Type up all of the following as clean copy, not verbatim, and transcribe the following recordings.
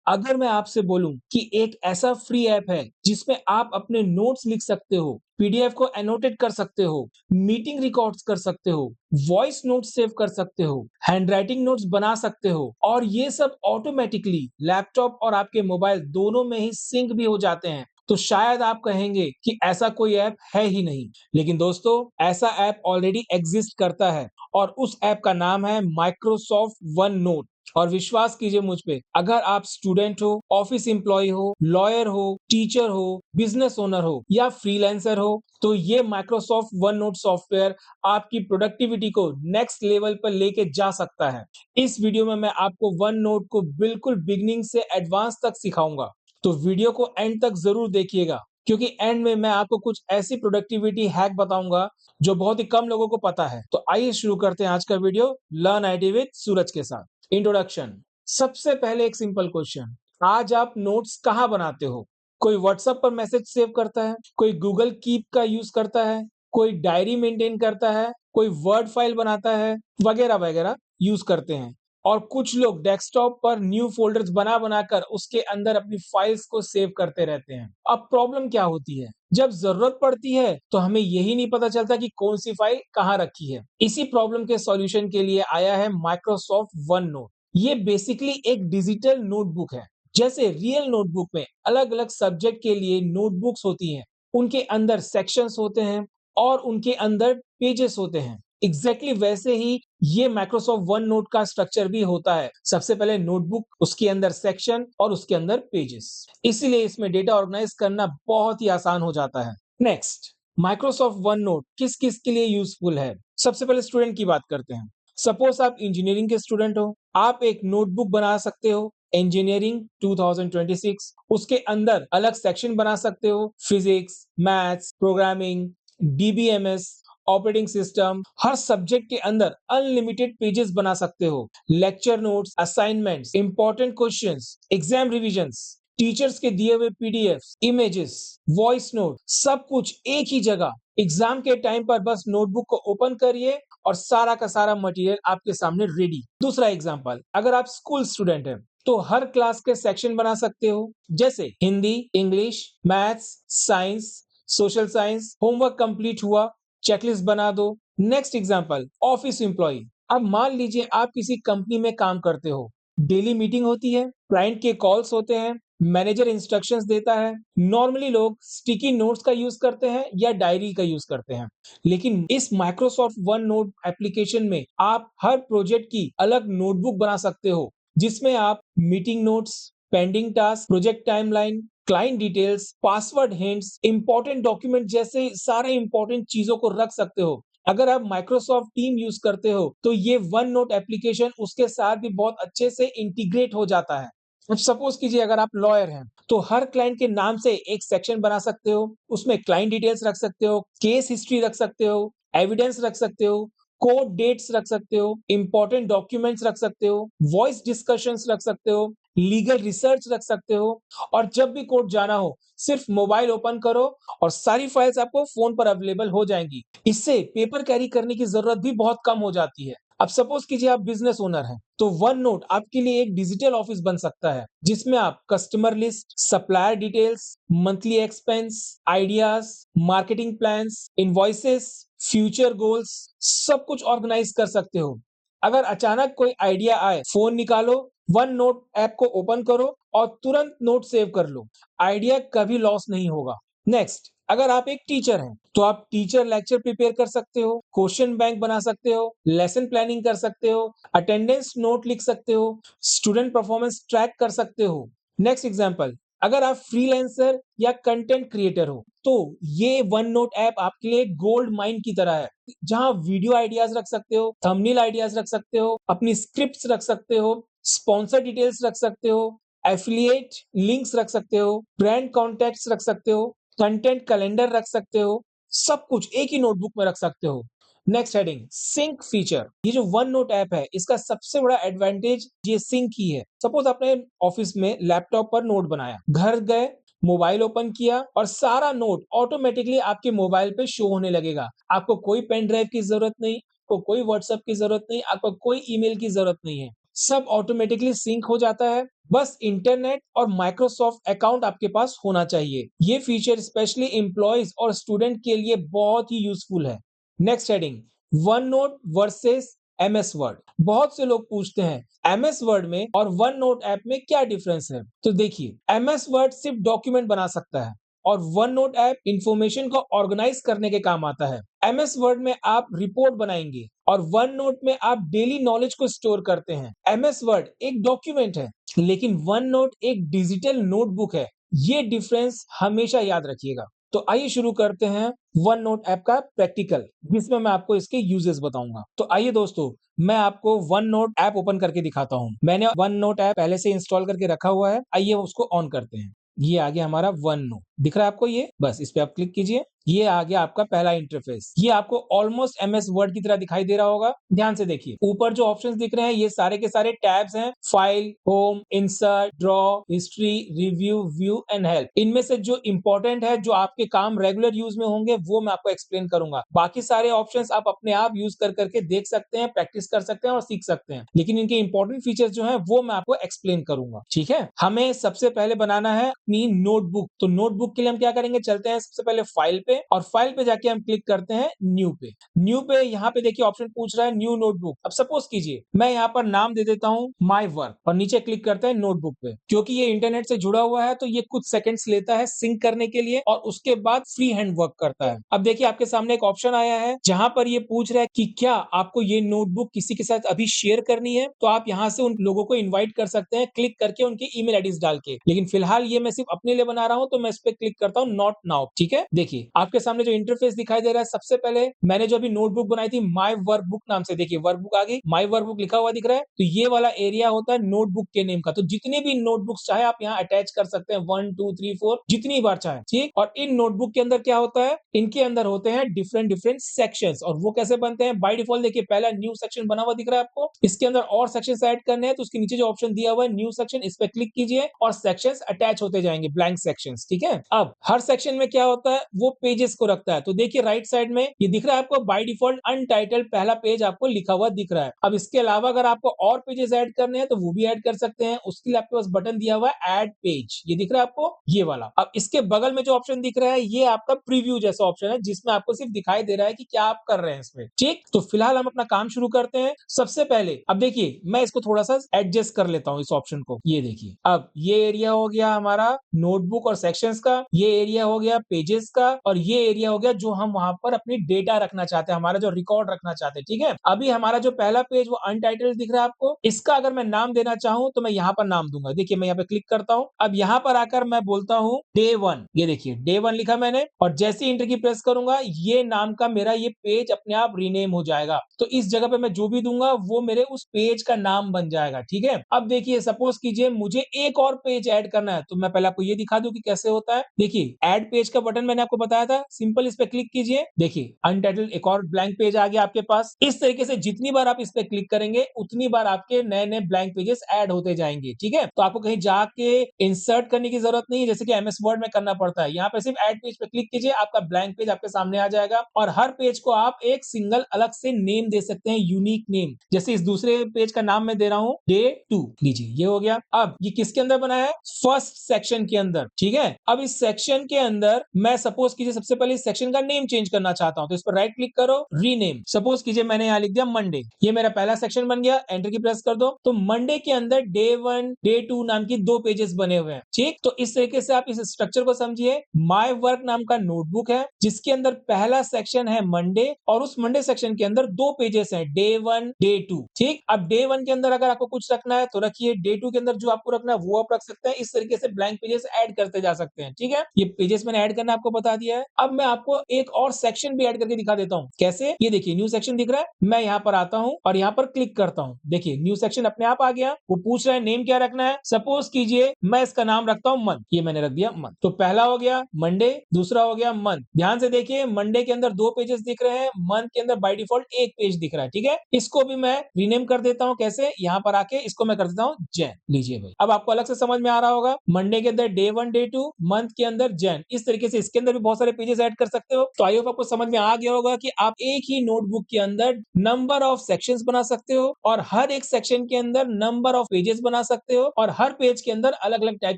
अगर मैं आपसे बोलूं कि एक ऐसा फ्री ऐप है जिसमें आप अपने नोट्स लिख सकते हो, पीडीएफ को एनोटेट कर सकते हो, मीटिंग रिकॉर्ड्स कर सकते हो, वॉइस नोट्स सेव कर सकते हो, हैंडराइटिंग नोट्स बना सकते हो और ये सब ऑटोमेटिकली लैपटॉप और आपके मोबाइल दोनों में ही सिंक भी हो जाते हैं, तो शायद आप कहेंगे कि ऐसा कोई ऐप है ही नहीं। लेकिन दोस्तों, ऐसा ऐप ऑलरेडी एग्जिस्ट करता है और उस ऐप का नाम है माइक्रोसॉफ्ट वन नोट। और विश्वास कीजिए मुझ पे, अगर आप स्टूडेंट हो, ऑफिस एम्प्लॉय हो, लॉयर हो, टीचर हो, बिजनेस ओनर हो या फ्रीलांसर हो, तो ये माइक्रोसॉफ्ट वन नोट सॉफ्टवेयर आपकी प्रोडक्टिविटी को नेक्स्ट लेवल पर लेके जा सकता है। इस वीडियो में मैं आपको वन नोट को बिल्कुल बिगिनिंग से एडवांस तक सिखाऊंगा, तो वीडियो को एंड तक जरूर देखिएगा, क्योंकि एंड में मैं आपको कुछ ऐसी प्रोडक्टिविटी हैक बताऊंगा जो बहुत ही कम लोगों को पता है। तो आइए शुरू करते हैं आज का वीडियो लर्न आईटी विद सूरज के साथ। इंट्रोडक्शन। सबसे पहले एक सिंपल क्वेश्चन, आज आप नोट्स कहाँ बनाते हो? कोई व्हाट्सएप पर मैसेज सेव करता है, कोई गूगल कीप का यूज करता है, कोई डायरी मेंटेन करता है, कोई वर्ड फाइल बनाता है, वगैरह वगैरह यूज करते हैं। और कुछ लोग डेस्कटॉप पर न्यू फोल्डर्स बना बनाकर उसके अंदर अपनी फाइल्स को सेव करते रहते हैं। अब प्रॉब्लम क्या होती है, जब जरूरत पड़ती है तो हमें यही नहीं पता चलता कि कौन सी फाइल कहाँ रखी है। इसी प्रॉब्लम के सॉल्यूशन के लिए आया है माइक्रोसॉफ्ट वन नोट। ये बेसिकली एक डिजिटल नोटबुक है। जैसे रियल नोटबुक में अलग अलग सब्जेक्ट के लिए नोटबुक्स होती हैं, उनके अंदर सेक्शंस होते हैं और उनके अंदर पेजेस होते हैं, एग्जैक्टली वैसे ही ये माइक्रोसॉफ्ट वन नोट का स्ट्रक्चर भी होता है। सबसे पहले नोटबुक, उसके अंदर सेक्शन और उसके अंदर पेजेस। इसीलिए इसमें डेटा ऑर्गेनाइज करना बहुत ही आसान हो जाता है। नेक्स्ट, माइक्रोसॉफ्ट वन नोट किस किस के लिए यूजफुल है? सबसे पहले स्टूडेंट की बात करते हैं। सपोज आप इंजीनियरिंग के स्टूडेंट हो, आप एक नोटबुक बना सकते हो इंजीनियरिंग 2026। उसके अंदर अलग सेक्शन बना सकते हो, physics, maths, programming, DBMS, operating system. हर सब्जेक्ट के अंदर अनलिमिटेड पेजेस बना सकते हो। Lecture notes, assignments, important questions, exam revisions, teachers के दिए हुए पीडीएफ, इमेजेस, वॉइस नोट, सब कुछ एक ही जगह। एग्जाम के टाइम पर बस नोटबुक को ओपन करिए और सारा का सारा मटेरियल आपके सामने रेडी। दूसरा एग्जांपल, अगर आप स्कूल स्टूडेंट हैं तो हर क्लास के सेक्शन बना सकते हो, जैसे Hindi, English, maths, science, social science. Homework complete हुआ, चेकलिस्ट बना दो। Next example, office employ. अब मान लीजिए आप किसी कंपनी में काम करते हो, डेली मीटिंग होती है, क्लाइंट के कॉल्स होते हैं, मैनेजर इंस्ट्रक्शंस देता है। नॉर्मली लोग स्टिकी नोट्स का यूज करते हैं या डायरी का यूज करते हैं, लेकिन इस माइक्रोसॉफ्ट वन नोट एप्लीकेशन में आप हर प्रोजेक्ट की अलग नोटबुक बना सकते हो, जिसमें आप meeting notes, pending task, project timeline, client details, password hints, important document जैसे सारे इंपॉर्टेंट चीजों को रख सकते हो। अगर आप माइक्रोसॉफ्ट टीम यूज करते हो तो ये वन नोट एप्लीकेशन उसके साथ भी बहुत अच्छे से इंटीग्रेट हो जाता है। अब सपोज कीजिए अगर आप लॉयर हैं तो हर क्लाइंट के नाम से एक सेक्शन बना सकते हो, उसमें क्लाइंट डिटेल्स रख सकते हो, केस हिस्ट्री रख सकते हो, एविडेंस रख सकते हो, कोर्ट डेट्स रख सकते हो, इंपॉर्टेंट डॉक्यूमेंट्स रख सकते हो, वॉइस डिस्कशंस रख सकते हो, लीगल रिसर्च रख सकते हो। और जब भी कोर्ट जाना हो, सिर्फ मोबाइल ओपन करो और सारी फाइल्स आपको फोन पर अवेलेबल हो जाएंगी। इससे पेपर कैरी करने की जरूरत भी बहुत कम हो जाती है। अब सपोज कीजिए आप बिजनेस ओनर हैं, तो वन नोट आपके लिए एक डिजिटल ऑफिस बन सकता है, जिसमें आप customer list, supplier details, monthly expense, ideas, marketing plans, invoices, future goals, सब कुछ ऑर्गेनाइज कर सकते हो। अगर अचानक कोई आइडिया आए, फोन निकालो, वन नोट ऐप को ओपन करो और तुरंत नोट सेव कर लो। आइडिया कभी लॉस नहीं होगा। नेक्स्ट, अगर आप एक टीचर हैं तो आप टीचर लेक्चर प्रिपेयर कर सकते हो, क्वेश्चन बैंक बना सकते हो, लेसन प्लानिंग कर सकते हो, अटेंडेंस नोट लिख सकते हो, स्टूडेंट परफॉर्मेंस ट्रैक कर सकते हो। नेक्स्ट एग्जांपल, अगर आप फ्रीलांसर या कंटेंट क्रिएटर हो तो ये वन नोट ऐप आपके लिए गोल्ड माइन की तरह है, जहां वीडियो आइडियाज रख सकते हो, थंबनेल आइडियाज रख सकते हो, अपनी स्क्रिप्ट्स रख सकते हो, स्पॉन्सर डिटेल्स रख सकते हो, एफिलिएट लिंक्स रख सकते हो, ब्रांड कॉन्टैक्ट्स रख सकते हो, कंटेंट कैलेंडर रख सकते हो। सब कुछ एक ही नोटबुक में रख सकते हो। Next heading, sync feature. ये जो वन नोट ऐप है, इसका सबसे बड़ा एडवांटेज ये सिंक ही है। सपोज आपने ऑफिस में लैपटॉप पर नोट बनाया, घर गए, मोबाइल ओपन किया और सारा नोट ऑटोमेटिकली आपके मोबाइल पे शो होने लगेगा। आपको कोई पेन ड्राइव की जरूरत नहीं, आपको कोई व्हाट्सएप की जरूरत नहीं, आपको कोई ईमेल की जरूरत नहीं है। सब ऑटोमेटिकली सिंक हो जाता है। बस इंटरनेट और माइक्रोसॉफ्ट अकाउंट आपके पास होना चाहिए। ये फीचर स्पेशली एम्प्लॉइज और स्टूडेंट के लिए बहुत ही यूजफुल है। Next heading, one note versus MS word. बहुत से लोग पूछते हैं एमएस वर्ड में और वन नोट ऐप में क्या डिफरेंस है। तो देखिए, एमएस वर्ड सिर्फ डॉक्यूमेंट बना सकता है और वन नोट ऐप इंफॉर्मेशन को ऑर्गेनाइज करने के काम आता है। एमएस वर्ड में आप रिपोर्ट बनाएंगे और वन नोट में आप डेली नॉलेज को स्टोर करते हैं। एमएस वर्ड एक डॉक्यूमेंट है, लेकिन वन नोट एक डिजिटल नोटबुक है। ये डिफरेंस हमेशा याद रखिएगा। तो आइए शुरू करते हैं वन नोट ऐप का प्रैक्टिकल, जिसमें मैं आपको इसके यूजेस बताऊंगा। तो आइए दोस्तों, मैं आपको वन नोट ऐप ओपन करके दिखाता हूं। मैंने वन नोट ऐप पहले से इंस्टॉल करके रखा हुआ है। आइए उसको ऑन करते हैं। ये आ गया हमारा वन नोट, दिख रहा है आपको? ये बस इस पे आप क्लिक कीजिए। ये आ गया आपका पहला इंटरफेस। ये आपको ऑलमोस्ट एमएस वर्ड की तरह दिखाई दे रहा होगा। ध्यान से देखिए, ऊपर जो ऑप्शंस दिख रहे हैं ये सारे के सारे टैब्स हैं। File, home, insert, draw, history, review, view and help. इनमें से जो इंपॉर्टेंट है, जो आपके काम रेगुलर यूज में होंगे, वो मैं आपको एक्सप्लेन करूंगा। बाकी सारे ऑप्शंस आप अपने आप यूज कर करके देख सकते हैं, प्रैक्टिस कर सकते हैं और सीख सकते हैं। लेकिन इनके इंपॉर्टेंट फीचर्स जो है वो मैं आपको एक्सप्लेन करूंगा। ठीक है, हमें सबसे पहले बनाना है अपनी नोटबुक। तो नोटबुक के लिए हम क्या करेंगे, चलते हैं सबसे पहले फाइल पे और फाइल पे जाके हम क्लिक करते हैं न्यू पे। न्यू पे यहाँ पे देखिए ऑप्शन पूछ रहा है न्यू नोटबुक। अब सपोज कीजिए मैं यहाँ पर नाम दे देता हूँ माय वर्क और नीचे क्लिक करते हैं नोटबुक पे। क्योंकि ये इंटरनेट से जुड़ा हुआ है तो ये कुछ सेकंड्स लेता है सिंक करने के लिए और उसके बाद फ्री हैंड वर्क करता है। अब देखिए आपके सामने एक ऑप्शन आया है जहां पर ये पूछ रहा है कि क्या आपको ये नोटबुक किसी के साथ अभी शेयर करनी है। तो आप यहाँ से उन लोगों को इन्वाइट कर सकते हैं क्लिक करके, उनकी ईमेल आईडीज डाल के। लेकिन फिलहाल ये मैं सिर्फ अपने लिए बना रहा हूँ तो मैं इस पे क्लिक करता हूँ नॉट नाउ। ठीक है, देखिए आपके सामने जो इंटरफेस दिखाई दे रहा है, सबसे पहले मैंने जो अभी नोटबुक बनाई थी माय वर्कबुक नाम से, देखिए वर्कबुक आ गई, माय वर्कबुक लिखा हुआ दिख रहा है। तो ये वाला एरिया होता है नोटबुक के नेम का। तो जितने भी नोटबुक्स चाहे आप यहाँ अटैच कर सकते हैं, 1 2 3 4 जितनी बार चाहे। ठीक, और इन नोटबुक के अंदर क्या होता है, इनके अंदर होते हैं डिफरेंट डिफरेंट सेक्शंस। और वो कैसे बनते हैं, बाय डिफॉल्ट देखिए पहला न्यू सेक्शन बना हुआ दिख रहा है आपको। इसके अंदर और सेक्शंस ऐड करने हैं तो उसके नीचे जो ऑप्शन दिया हुआ है न्यू सेक्शन, इस पे क्लिक कीजिए और सेक्शंस अटैच होते जाएंगे, ब्लैंक सेक्शंस। ठीक है, अब हर सेक्शन में क्या होता है, वो पेजेस को रखता है। तो देखिए राइट साइड में ये दिख रहा है आपको बाय डिफॉल्ट अनटाइटल्ड पहला पेज आपको लिखा हुआ दिख रहा है। अब इसके अलावा अगर आपको और पेजेस ऐड करने हैं तो वो भी ऐड कर सकते हैं। उसके लिए आपके पास बटन दिया हुआ है ऐड पेज, ये दिख रहा है आपको, ये वाला। अब इसके बगल में जो ऑप्शन दिख रहा है ये आपका प्रीव्यू जैसा ऑप्शन है, जिसमें आपको सिर्फ दिखाई दे रहा है कि क्या आप कर रहे हैं इसमें। ठीक, तो फिलहाल हम अपना काम शुरू करते हैं। सबसे पहले अब देखिए मैं इसको थोड़ा सा एडजस्ट कर लेता हूँ इस ऑप्शन को। ये देखिए अब ये एरिया हो गया हमारा नोटबुक और सेक्शंस का, ये एरिया हो गया पेजेस का, और ये एरिया हो गया जो हम वहां पर अपनी डेटा रखना चाहते हैं, हमारा जो रिकॉर्ड रखना चाहते हैं। ठीक है, अभी हमारा जो पहला पेज वो अनटाइटल्ड दिख रहा है आपको, इसका अगर मैं नाम देना चाहूं तो मैं यहाँ पर नाम दूंगा। देखिए मैं यहाँ पे क्लिक करता हूँ। अब यहाँ पर आकर मैं बोलता हूँ डे वन। ये देखिए डे वन लिखा मैंने और जैसे इंटर की प्रेस करूंगा ये नाम का मेरा ये पेज अपने आप रीनेम हो जाएगा। तो इस जगह पे मैं जो भी दूंगा वो मेरे उस पेज का नाम बन जाएगा। ठीक है, अब देखिए सपोज कीजिए मुझे एक और पेज ऐड करना है तो मैं पहले आपको ये दिखा दूं कि कैसे होता है। देखिए ऐड पेज का बटन मैंने आपको बताया था, सिंपल इस पे क्लिक कीजिए। देखिए अनटाइटल्ड एक और ब्लैंक पेज आ गया आपके पास। इस तरीके से जितनी बार आप इस पे क्लिक करेंगे उतनी बार आपके नए नए ब्लैंक पेजेस ऐड होते जाएंगे। ठीक है, तो आपको कहीं जाके इंसर्ट करने की जरूरत नहीं है जैसे कि एमएस वर्ड में करना पड़ता है। यहाँ पे सिर्फ ऐड पेज पे क्लिक कीजिए, आपका ब्लैंक पेज आपके सामने आ जाएगा और हर पेज को आप एक सिंगल अलग से नेम दे सकते हैं, यूनिक नेम। जैसे इस दूसरे पेज का नाम मैं दे रहा हूँ डे 2, लीजिए ये हो गया। अब ये किसके अंदर बना है, फर्स्ट सेक्शन के अंदर। ठीक है, अब इस सेक्शन के अंदर मैं सपोज कीजिए सबसे पहले इस सेक्शन का नेम चेंज करना चाहता हूं तो इस पर राइट क्लिक करो, रीनेम। सपोज कीजिए मैंने यहाँ लिख दिया मंडे, ये मेरा पहला सेक्शन बन गया। एंटर की प्रेस कर दो तो मंडे के अंदर डे 1 डे 2 नाम की 2 पेजेस बने हुए हैं। ठीक, तो इस तरीके से आप इस स्ट्रक्चर को समझिए। माय वर्क नाम का नोटबुक है जिसके अंदर पहला सेक्शन है मंडे और उस मंडे सेक्शन के अंदर 2 पेजेस हैं, डे 1 डे 2। ठीक, अब डे 1 के अंदर अगर आपको कुछ रखना है तो रखिए, डे 2 के अंदर जो आपको रखना है वो आप रख सकते हैं। इस तरीके से ब्लैंक पेजेस ऐड करते जा सकते हैं। ठीक है, ये पेजेस मैंने ऐड करना आपको बता दिया है। अब मैं आपको एक और सेक्शन भी ऐड करके दिखा देता हूँ कैसे। ये देखिए न्यू सेक्शन दिख रहा है, मैं यहाँ पर आता हूँ और यहाँ पर क्लिक करता हूँ। देखिए न्यू सेक्शन अपने आप आ गया। वो पूछ रहा है नेम क्या रखना है, सपोज कीजिए मैं इसका नाम रखता हूँ मंथ, ये मैंने रख दिया मंथ। तो पहला हो गया मंडे, दूसरा हो गया मंथ। ध्यान से देखिए मंडे के अंदर 2 पेजेस दिख रहे हैं, मंथ के अंदर बाय डिफॉल्ट एक पेज दिख रहा है। ठीक है, इसको भी मैं रीनेम कर देता हूँ कैसे, यहाँ पर आके इसको मैं कर देता हूँ जैन। लीजिए भाई, अब आपको अलग से समझ में आ रहा होगा। मंडे के अंदर डे 1 डे 2, मंथ के अंदर जैन। इस तरीके से इसके अंदर भी बहुत सारे पेजेस ऐड कर सकते हो। तो आई होप आपको समझ में आ गया होगा कि आप एक ही नोटबुक के अंदर नंबर ऑफ सेक्शंस बना सकते हो और हर एक सेक्शन के अंदर नंबर ऑफ पेजेस बना सकते हो और हर पेज के अंदर अलग-अलग टाइप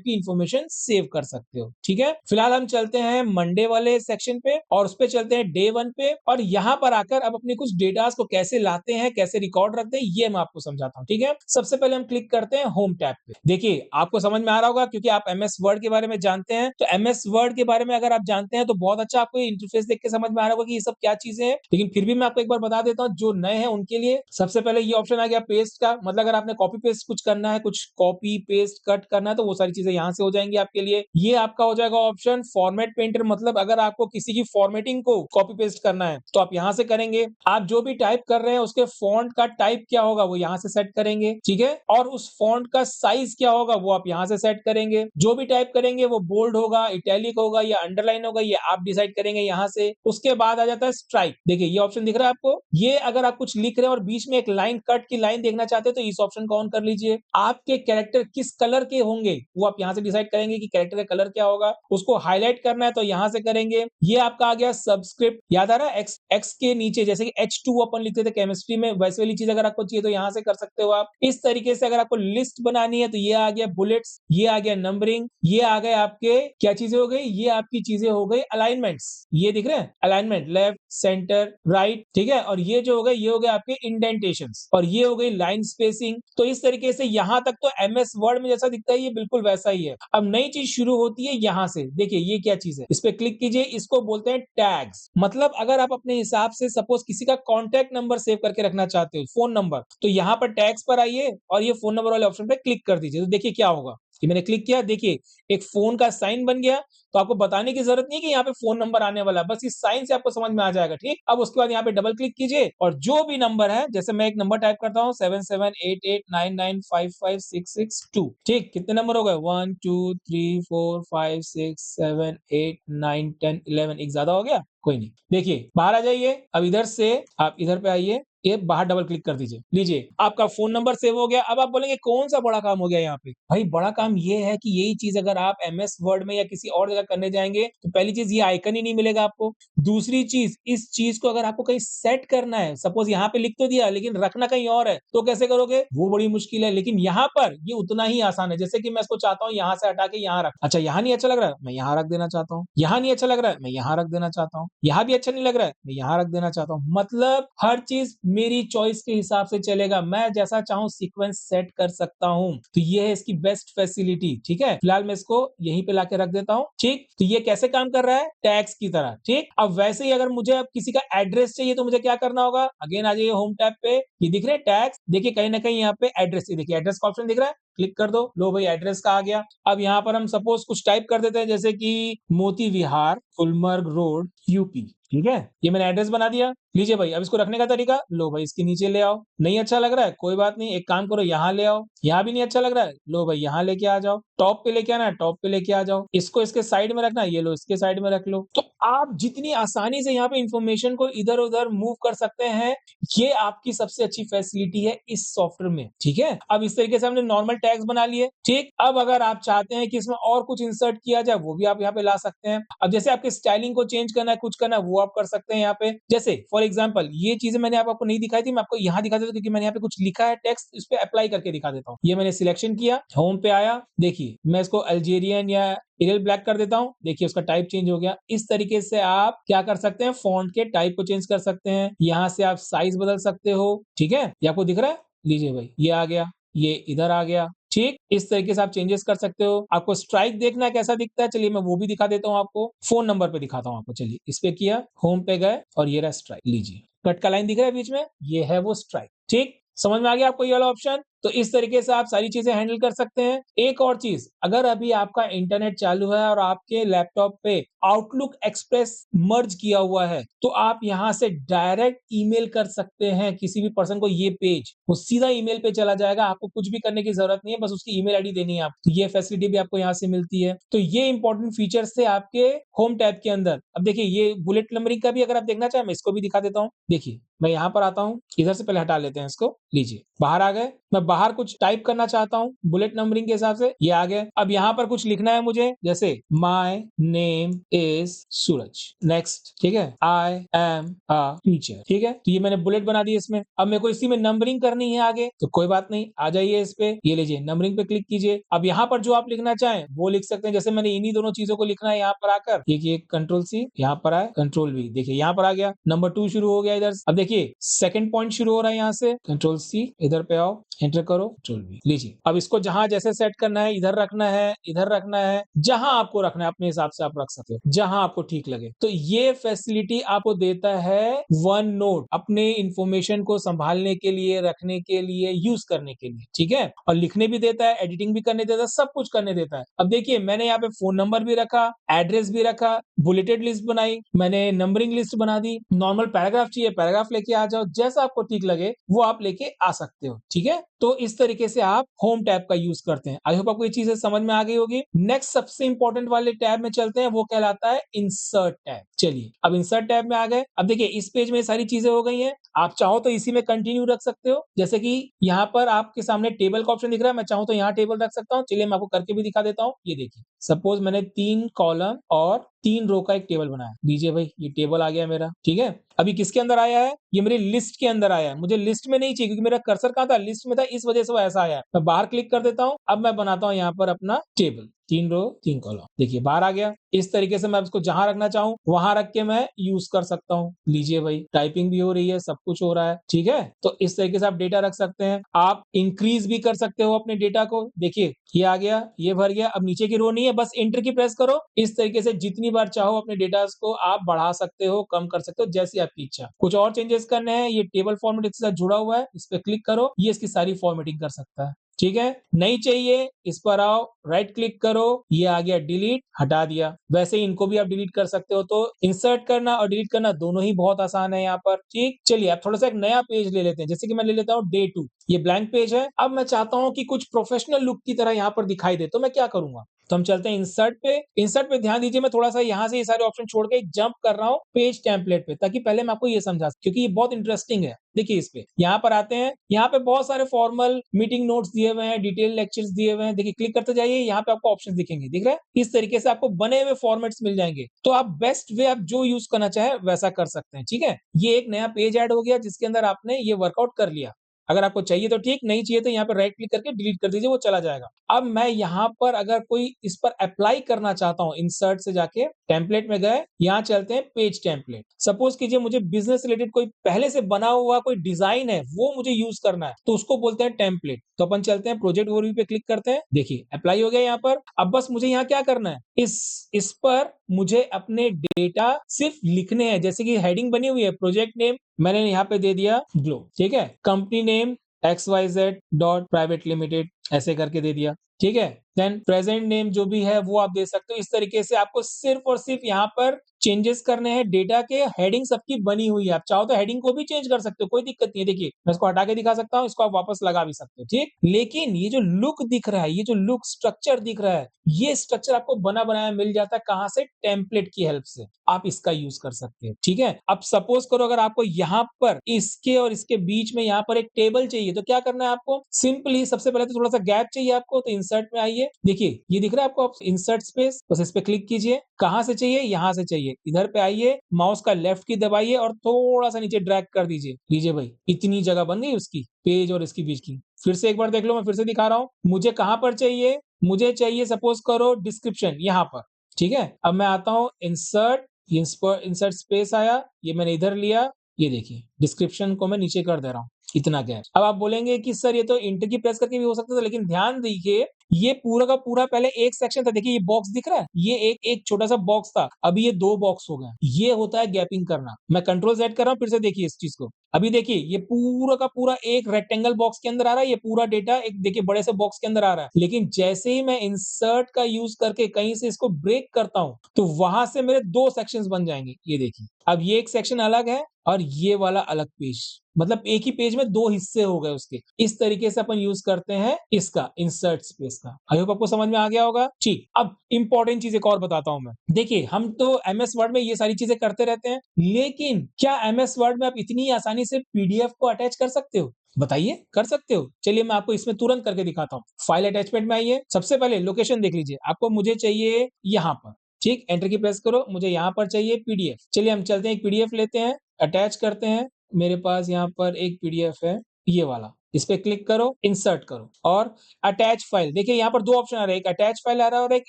की इंफॉर्मेशन सेव कर सकते हो। ठीक है? फिलहाल हम चलते हैं मंडे वाले सेक्शन पे और उस पे चलते हैं डे 1 पे और यहाँ पर आकर अब अपने कुछ डेटास को कैसे लाते हैं, कैसे रिकॉर्ड रखते हैं, ये मैं आपको समझाता हूँ। ठीक है? सबसे पहले हम क्लिक करते हैं होम टैब पे। देखिए, आपको समझ में आ रहा होगा क्योंकि आप एमएस वर्ड के बारे में जानते हैं। तो एमएस वर्ड के बारे में अगर आप जानते हैं तो बहुत अच्छा आपको इंटरफेस देख के समझ में आ रहा होगा कि ये सब क्या चीजें हैं। लेकिन फिर भी मैं आपको एक बार बता देता हूँ, जो नए हैं उनके लिए सबसे पहले ये ऑप्शन आ गया पेस्ट का। मतलब अगर आपने कॉपी पेस्ट कुछ करना है, कुछ कॉपी पेस्ट कट करना है तो वो सारी चीजें यहाँ से हो जाएंगी आपके लिए। ये आपका हो जाएगा ऑप्शन फॉर्मेट पेंटर। मतलब अगर आपको किसी की फॉर्मेटिंग को कॉपी पेस्ट करना है तो आप यहाँ से करेंगे। आप जो भी टाइप कर रहे हैं उसके फॉन्ट का टाइप क्या होगा वो यहाँ से सेट करेंगे। ठीक है? और उस फॉन्ट का साइज क्या होगा वो आप यहाँ से सेट करेंगे। जो भी टाइप करेंगे वो बोल्ड होगा, इटैलिक होगा या अंडरलाइन होगा, ये आप डिसाइड करेंगे यहाँ से। उसके बाद आ जाता है स्ट्राइक। देखिए ये ऑप्शन दिख रहा है आपको। ये अगर आप कुछ लिख रहे हैं और बीच में एक लाइन कट की लाइन देखना चाहते हैं तो इस ऑप्शन को ऑन कर लीजिए। आपके कैरेक्टर किस कलर के होंगे वो आप यहाँ से डिसाइड करेंगे कि कैरेक्टर का कलर क्या होगा। उसको हाईलाइट करना है तो यहाँ से करेंगे। ये आपका आ गया सबस्क्रिप्ट। याद आ रहा है एक्स के नीचे जैसे कि H2 अपन लिखते थे केमिस्ट्री में, वैसे वाली चीज अगर आपको चाहिए तो यहाँ से कर सकते हो आप। इस तरीके से अगर आपको लिस्ट बनानी है तो ये आ गया बुलेट्स, ये आ गया नंबरिंग, ये आ गए आपके क्या चीजें हो गई, ये आपकी चीजें हो गई अलाइनमेंट्स। ये दिख रहे हैं अलाइनमेंट, लेफ्ट सेंटर राइट। ठीक है? और ये जो हो गए ये हो गए आपके इंडेंटेशंस और ये हो गई लाइन स्पेसिंग। तो इस तरीके से यहाँ तक तो एमएस वर्ड में जैसा दिखता है ये बिल्कुल वैसा ही है। अब नई चीज शुरू होती है यहाँ से। देखिए ये क्या चीज है, इस पे क्लिक कीजिए। इसको बोलते हैं टैग्स। मतलब अगर आप अपने हिसाब से सपोज किसी का कॉन्टैक्ट नंबर सेव करके रखना चाहते हो, फोन नंबर, तो यहाँ पर टैग्स पर आइए और ये फोन नंबर वाले ऑप्शन पे क्लिक कर दीजिए। तो देखिए क्या होगा कि मैंने क्लिक किया, देखिए एक फोन का साइन बन गया। तो आपको बताने की जरूरत नहीं कि यहाँ पे फोन नंबर आने वाला है, बस इस साइन से आपको समझ में आ जाएगा। ठीक? अब उसके बाद यहाँ पे डबल क्लिक कीजिए और जो भी नंबर है, जैसे मैं एक नंबर टाइप करता हूँ 7788995566 2। ठीक? कितने नंबर हो गए? 1 2 3 4 5 6 7 8 9 10 11। एक ज्यादा हो गया, कोई नहीं। देखिए बाहर आ जाइए। अब इधर से आप इधर पे आइए, ये बाहर डबल क्लिक कर दीजिए। लीजिए आपका फोन नंबर सेव हो गया। अब आप बोलेंगे कौन सा बड़ा काम हो गया यहाँ पे? भाई बड़ा काम ये है कि यही चीज अगर आप एमएस वर्ड में या किसी और जगह करने जाएंगे तो पहली चीज ये आइकन ही नहीं मिलेगा आपको। दूसरी चीज, इस चीज को अगर आपको कहीं सेट करना है, सपोज यहाँ पे लिख तो दिया लेकिन रखना कहीं और है, तो कैसे करोगे? वो बड़ी मुश्किल है। लेकिन यहाँ पर ये उतना ही आसान है। जैसे कि मैं इसको चाहता हूँ यहाँ से हटा के यहाँ रख। अच्छा यहाँ नहीं अच्छा लग रहा है, मैं यहाँ रख देना चाहता हूँ। यहाँ नहीं अच्छा लग रहा है, मैं यहाँ रख देना चाहता हूँ। यहाँ भी अच्छा नहीं लग रहा है, मैं यहाँ रख देना चाहता हूँ। मतलब हर चीज मेरी चॉइस के हिसाब से चलेगा। मैं जैसा चाहूँ सीक्वेंस सेट कर सकता हूँ। तो ये है इसकी बेस्ट फैसिलिटी। ठीक है? फिलहाल मैं इसको यहीं पे लाके रख देता हूँ। ठीक? तो ये कैसे काम कर रहा है? टैग्स की तरह। ठीक? अब वैसे ही अगर मुझे अब किसी का एड्रेस चाहिए तो मुझे क्या करना होगा? अगेन आ जाइए होम टैब पे। ये दिख रहे हैं टैग्स। देखिए कहीं ना कहीं यहाँ पे एड्रेस, ये देखिए एड्रेस का ऑप्शन दिख रहा है, क्लिक कर दो। लो भाई एड्रेस का आ गया। अब यहाँ पर हम सपोज कुछ टाइप कर देते हैं जैसे कि मोती विहार, गुलमर्ग रोड, यूपी। ठीक है? ये मैंने एड्रेस बना दिया। लीजिए भाई अब इसको रखने का तरीका, लो भाई इसके नीचे ले आओ। नहीं अच्छा लग रहा है, कोई बात नहीं, एक काम करो यहाँ ले आओ। यहाँ भी नहीं अच्छा लग रहा है, लो भाई यहाँ लेके आ जाओ। टॉप पे लेके आना है, टॉप पे लेके आ जाओ। इसको इसके साइड में रखना है, ये लो इसके साइड में रख लो। तो आप जितनी आसानी से यहाँ पे इंफॉर्मेशन को इधर उधर मूव कर सकते हैं, ये आपकी सबसे अच्छी फैसिलिटी है इस सॉफ्टवेयर में। ठीक है? अब इस तरीके से हमने नॉर्मल टैग्स बना लिए। ठीक? अब अगर आप चाहते हैं कि इसमें और कुछ इंसर्ट किया जाए वो भी आप यहाँ पे ला सकते हैं। अब जैसे आपके स्टाइलिंग को चेंज करना है, कुछ करना है, वो आप कर सकते हैं यहाँ पे। जैसे फॉर एग्जांपल ये चीजें मैंने आपको नहीं दिखाई थी, मैं आपको यहाँ दिखा देता हूँ क्योंकि मैंने यहाँ पे कुछ लिखा है टेक्स्ट, इस पे अप्लाई करके दिखा देता हूँ। ये मैंने सिलेक्शन किया, होम पे आया। देखिए मैं इसको अल्जेरियन या एरियल ब्लैक कर देता हूँ। देखिए उसका टाइप चेंज हो गया। इस तरीके से आप क्या कर सकते हैं? फॉन्ट के टाइप को चेंज कर सकते हैं। यहाँ से आप साइज बदल सकते हो। ठीक है? ये आपको दिख रहा है? लीजिए भाई ये आ गया, ये इधर आ गया। ठीक? इस तरीके से आप चेंजेस कर सकते हो। आपको स्ट्राइक देखना है कैसा दिखता है, चलिए मैं वो भी दिखा देता हूँ आपको। फोन नंबर पे दिखाता हूँ आपको। चलिए इस पे किया, होम पे गए और ये रहा स्ट्राइक। लीजिए कट का लाइन दिख रहा है बीच में, ये है वो स्ट्राइक। ठीक? समझ में आ गया आपको ये वाला ऑप्शन? तो इस तरीके से आप सारी चीजें हैंडल कर सकते हैं। एक और चीज, अगर अभी आपका इंटरनेट चालू है और आपके लैपटॉप पे आउटलुक एक्सप्रेस मर्ज किया हुआ है तो आप यहाँ से डायरेक्ट ईमेल कर सकते हैं किसी भी पर्सन को। ये पेज वो सीधा ईमेल पे चला जाएगा, आपको कुछ भी करने की जरूरत नहीं है, बस उसकी ईमेल आईडी देनी है आपको। तो ये फैसिलिटी भी आपको यहाँ से मिलती है। तो ये इंपॉर्टेंट फीचर्स थे आपके होम टैब के अंदर। अब देखिए ये बुलेट नंबरिंग का भी अगर आप देखना चाहें मैं इसको भी दिखा देता हूँ। देखिए मैं यहाँ पर आता हूँ, इधर से पहले हटा लेते हैं इसको। लीजिए बाहर आ गए, मैं बाहर कुछ टाइप करना चाहता हूँ बुलेट नंबरिंग के हिसाब से, ये आ गया। अब यहाँ पर कुछ लिखना है मुझे, जैसे my name is Suraj, next, ठीक है, आई एम अ टीचर, ठीक है, तो ये मैंने बुलेट बना दी इसमें। अब मेरे को इसी में नंबरिंग करनी है आगे, तो कोई बात नहीं, आ जाइए इस पे, ये लीजिए नंबरिंग पे क्लिक कीजिए। अब यहाँ पर जो आप लिखना चाहें वो लिख सकते हैं, जैसे मैंने इन्हीं दोनों चीजों को लिखना है यहाँ पर आकर, देखिए कंट्रोल सी, यहाँ पर आए कंट्रोल वी, देखिए यहाँ पर आ गया, नंबर 2 शुरू हो गया इधर। अब देखिए सेकंड पॉइंट शुरू हो रहा है यहाँ से, कंट्रोल सी, इधर पे आओ, एंटर करो, कंट्रोल वी, लीजिए। अब इसको जहां जैसे सेट करना है, इधर रखना है, इधर रखना है, जहां आपको रखना है अपने हिसाब से आप रख सकते हो, जहां आपको ठीक लगे। तो ये फैसिलिटी आपको देता है वन नोट, अपने इंफॉर्मेशन को संभालने के लिए, रखने के लिए, यूज करने के लिए, ठीक है, और लिखने भी देता है, एडिटिंग भी करने देता है, सब कुछ करने देता है। अब देखिए मैंने यहाँ पे फोन नंबर भी रखा, एड्रेस भी रखा, बुलेटेड लिस्ट बनाई, मैंने नंबरिंग लिस्ट बना दी, नॉर्मल पैराग्राफ चाहिए पैराग्राफ लेके आ जाओ, जैसा आपको ठीक लगे वो आप लेके आ सकते हो, ठीक है। तो इस तरीके से आप होम टैब का यूज करते हैं। आई होप आपको ये चीजें समझ में आ गई होगी। नेक्स्ट सबसे इंपॉर्टेंट वाले टैब में चलते हैं, वो कहलाता है इंसर्ट टैब। चलिए अब इंसर्ट टैब में आ गए। अब देखिए इस पेज में सारी चीजें हो गई हैं, आप चाहो तो इसी में कंटिन्यू रख सकते हो, जैसे कि यहाँ पर आपके सामने टेबल का ऑप्शन दिख रहा है, मैं चाहूँ तो यहाँ टेबल रख सकता हूँ। चलिए मैं आपको करके भी दिखा देता हूँ। ये देखिए सपोज मैंने 3 कॉलम और 3 रो का एक टेबल बनाया, दीजिए भाई ये टेबल आ गया मेरा, ठीक है। अभी किसके अंदर आया है, ये मेरी लिस्ट के अंदर आया है, मुझे लिस्ट में नहीं चाहिए क्योंकि मेरा कर्सर कहाँ था, लिस्ट में था, इस वजह से वो ऐसा आया है। मैं बाहर क्लिक कर देता हूँ। अब मैं बनाता हूँ यहाँ पर अपना टेबल, 3 रो 3 कॉलम, देखिए बाहर आ गया। इस तरीके से मैं उसको जहां रखना चाहूँ वहां रख के मैं यूज कर सकता हूँ। लीजिए भाई टाइपिंग भी हो रही है, सब कुछ हो रहा है, ठीक है। तो इस तरीके से आप डेटा रख सकते हैं, आप इंक्रीज भी कर सकते हो अपने डेटा को। देखिए ये आ गया, ये भर गया, अब नीचे की रो नहीं है, बस एंटर की प्रेस करो। इस तरीके से जितनी बार चाहो अपने डेटा को आप बढ़ा सकते हो, कम कर सकते हो, जैसी आपकी इच्छा। कुछ और चेंजेस करने हैं, ये टेबल फॉर्मेट इसके साथ जुड़ा हुआ है, इस पे क्लिक करो, ये इसकी सारी फॉर्मेटिंग कर सकता है, ठीक है। नहीं चाहिए, इस पर आओ, राइट क्लिक करो, ये आ गया डिलीट, हटा दिया। वैसे ही इनको भी आप डिलीट कर सकते हो। तो इंसर्ट करना और डिलीट करना दोनों ही बहुत आसान है यहाँ पर, ठीक। चलिए अब थोड़ा सा एक नया पेज ले लेते हैं, जैसे कि मैं ले लेता हूँ डे 2, ये ब्लैंक पेज है। अब मैं चाहता हूँ कि कुछ प्रोफेशनल लुक की तरह यहाँ पर दिखाई दे, तो मैं क्या करूंगा, तो हम चलते हैं इंसर्ट पे। इंसर्ट पे ध्यान दीजिए, मैं थोड़ा सा यहाँ से ये सारे ऑप्शन छोड़ के जंप कर रहा हूँ पेज टेम्पलेट पे, ताकि पहले मैं आपको ये समझा, क्योंकि ये बहुत इंटरेस्टिंग है। देखिए इस पे यहाँ पर आते हैं, यहाँ पे बहुत सारे फॉर्मल मीटिंग नोट्स दिए हुए हैं, डिटेल लेक्चर्स दिए हुए हैं। देखिए क्लिक करते जाइए, यहाँ पे आपको ऑप्शन दिखेंगे, दिख रहा है। इस तरीके से आपको बने हुए फॉर्मेट्स मिल जाएंगे, तो आप बेस्ट वे आप जो यूज करना चाहे वैसा कर सकते हैं, ठीक है। ये एक नया पेज ऐड हो गया जिसके अंदर आपने ये वर्कआउट कर लिया। अगर आपको चाहिए तो ठीक, नहीं चाहिए तो यहाँ पे राइट क्लिक करके डिलीट कर दीजिए, वो चला जाएगा। अब मैं यहाँ पर अगर कोई इस पर अप्लाई करना चाहता हूँ, इंसर्ट से जाके टेम्पलेट में गए, यहाँ चलते हैं पेज टेम्पलेट। सपोज कीजिए मुझे बिजनेस रिलेटेड कोई पहले से बना हुआ कोई डिजाइन है, वो मुझे यूज करना है, तो उसको बोलते हैं टेम्पलेट। तो अपन चलते हैं प्रोजेक्ट ओवरव्यू पे क्लिक करते हैं, देखिए अप्लाई हो गया यहाँ पर। अब बस मुझे यहाँ क्या करना है, इस पर मुझे अपने डेटा सिर्फ लिखने हैं, जैसे कि हेडिंग बनी हुई है प्रोजेक्ट नेम, मैंने यहाँ पे दे दिया ग्लो, ठीक है। कंपनी नेम XYZ.Private Limited ऐसे करके दे दिया, ठीक है। देन प्रेजेंट नेम जो भी है वो आप दे सकते हो। इस तरीके से आपको सिर्फ और सिर्फ यहाँ पर चेंजेस करने हैं। डेटा के हेडिंग सबकी बनी हुई है, आप चाहो तो हेडिंग को भी चेंज कर सकते हो, कोई दिक्कत नहीं है। देखिए मैं इसको हटा के दिखा सकता हूँ, इसको आप वापस लगा भी सकते हो, ठीक। लेकिन ये जो लुक दिख रहा है, ये जो लुक स्ट्रक्चर दिख रहा है, ये स्ट्रक्चर आपको बना बनाया मिल जाता है, कहां से, टेम्पलेट की हेल्प से आप इसका यूज कर सकते हो, ठीक है। अब सपोज करो अगर आपको यहाँ पर इसके और इसके बीच में यहाँ पर एक टेबल चाहिए, तो क्या करना है आपको, सिंपली सबसे पहले तो थोड़ा सा गैप चाहिए आपको, तो इंसर्ट में आइए, देखिए ये दिख रहा है आपको इंसर्ट स्पेस, बस इस पे क्लिक कीजिए। कहां से चाहिए, यहाँ से चाहिए, इधर पे आइए, माउस का लेफ्ट की दबाइए और थोड़ा सा नीचे ड्रैग कर दीजिए। लीजिए भाई इतनी जगह बन गई उसकी, पेज और इसकी बीच की। फिर से एक बार देख लो, मैं फिर से दिखा रहा हूँ। मुझे कहां पर चाहिए, मुझे चाहिए सपोज करो डिस्क्रिप्शन यहाँ पर, ठीक है। अब मैं आता हूँ इंसर्ट, इंसर्ट स्पेस आया, ये मैंने इधर लिया, ये देखिए डिस्क्रिप्शन को मैं नीचे कर दे रहा हूँ, इतना गैप। अब आप बोलेंगे कि सर ये तो इंटर की प्रेस करके भी हो सकता था, लेकिन ध्यान दीजिए ये पूरा का पूरा पहले एक सेक्शन था। देखिए ये बॉक्स दिख रहा है, ये एक एक छोटा सा बॉक्स था, अभी ये 2 बॉक्स हो गए। ये होता है गैपिंग करना। मैं कंट्रोल Z कर रहा हूँ, फिर से देखिए इस चीज को। अभी देखिए ये पूरा का पूरा एक रेक्टेंगल बॉक्स के अंदर आ रहा है, ये पूरा डेटा एक देखिए बड़े से बॉक्स के अंदर आ रहा है। लेकिन जैसे ही मैं इंसर्ट का यूज करके कहीं से इसको ब्रेक करता हूं, तो वहां से मेरे 2 सेक्शंस बन जाएंगे। ये देखिए अब ये एक सेक्शन अलग है और ये वाला अलग पेज, मतलब एक ही पेज में 2 हिस्से हो गए उसके। इस तरीके से अपन यूज करते हैं इसका इंसर्ट स्पेस का। आई होप आपको समझ में आ गया होगा, ठीक। अब इंपॉर्टेंट चीज एक और बताता हूं मैं। देखिए हम तो MS वर्ड में ये सारी चीजें करते रहते हैं, लेकिन क्या MS वर्ड में आप इतनी आसानी से PDF को अटैच कर सकते हो? बताइए, कर सकते हो? चलिए मैं आपको इसमें तुरंत करके दिखाता हूँ। फाइल अटैचमेंट में आइए, सबसे पहले लोकेशन देख लीजिए, आपको मुझे चाहिए यहाँ पर, ठीक? एंटर की प्रेस करो, मुझे यहाँ पर चाहिए पीडीएफ। चलिए हम चलते हैं एक पीडीएफ लेते हैं, अटैच करते हैं। मेरे पास यहाँ पर एक पीडीएफ है, ये वाला। इस पे क्लिक करो, इंसर्ट करो और अटैच फाइल। देखिए यहाँ पर 2 ऑप्शन आ रहे हैं, एक अटैच फाइल आ रहा है और एक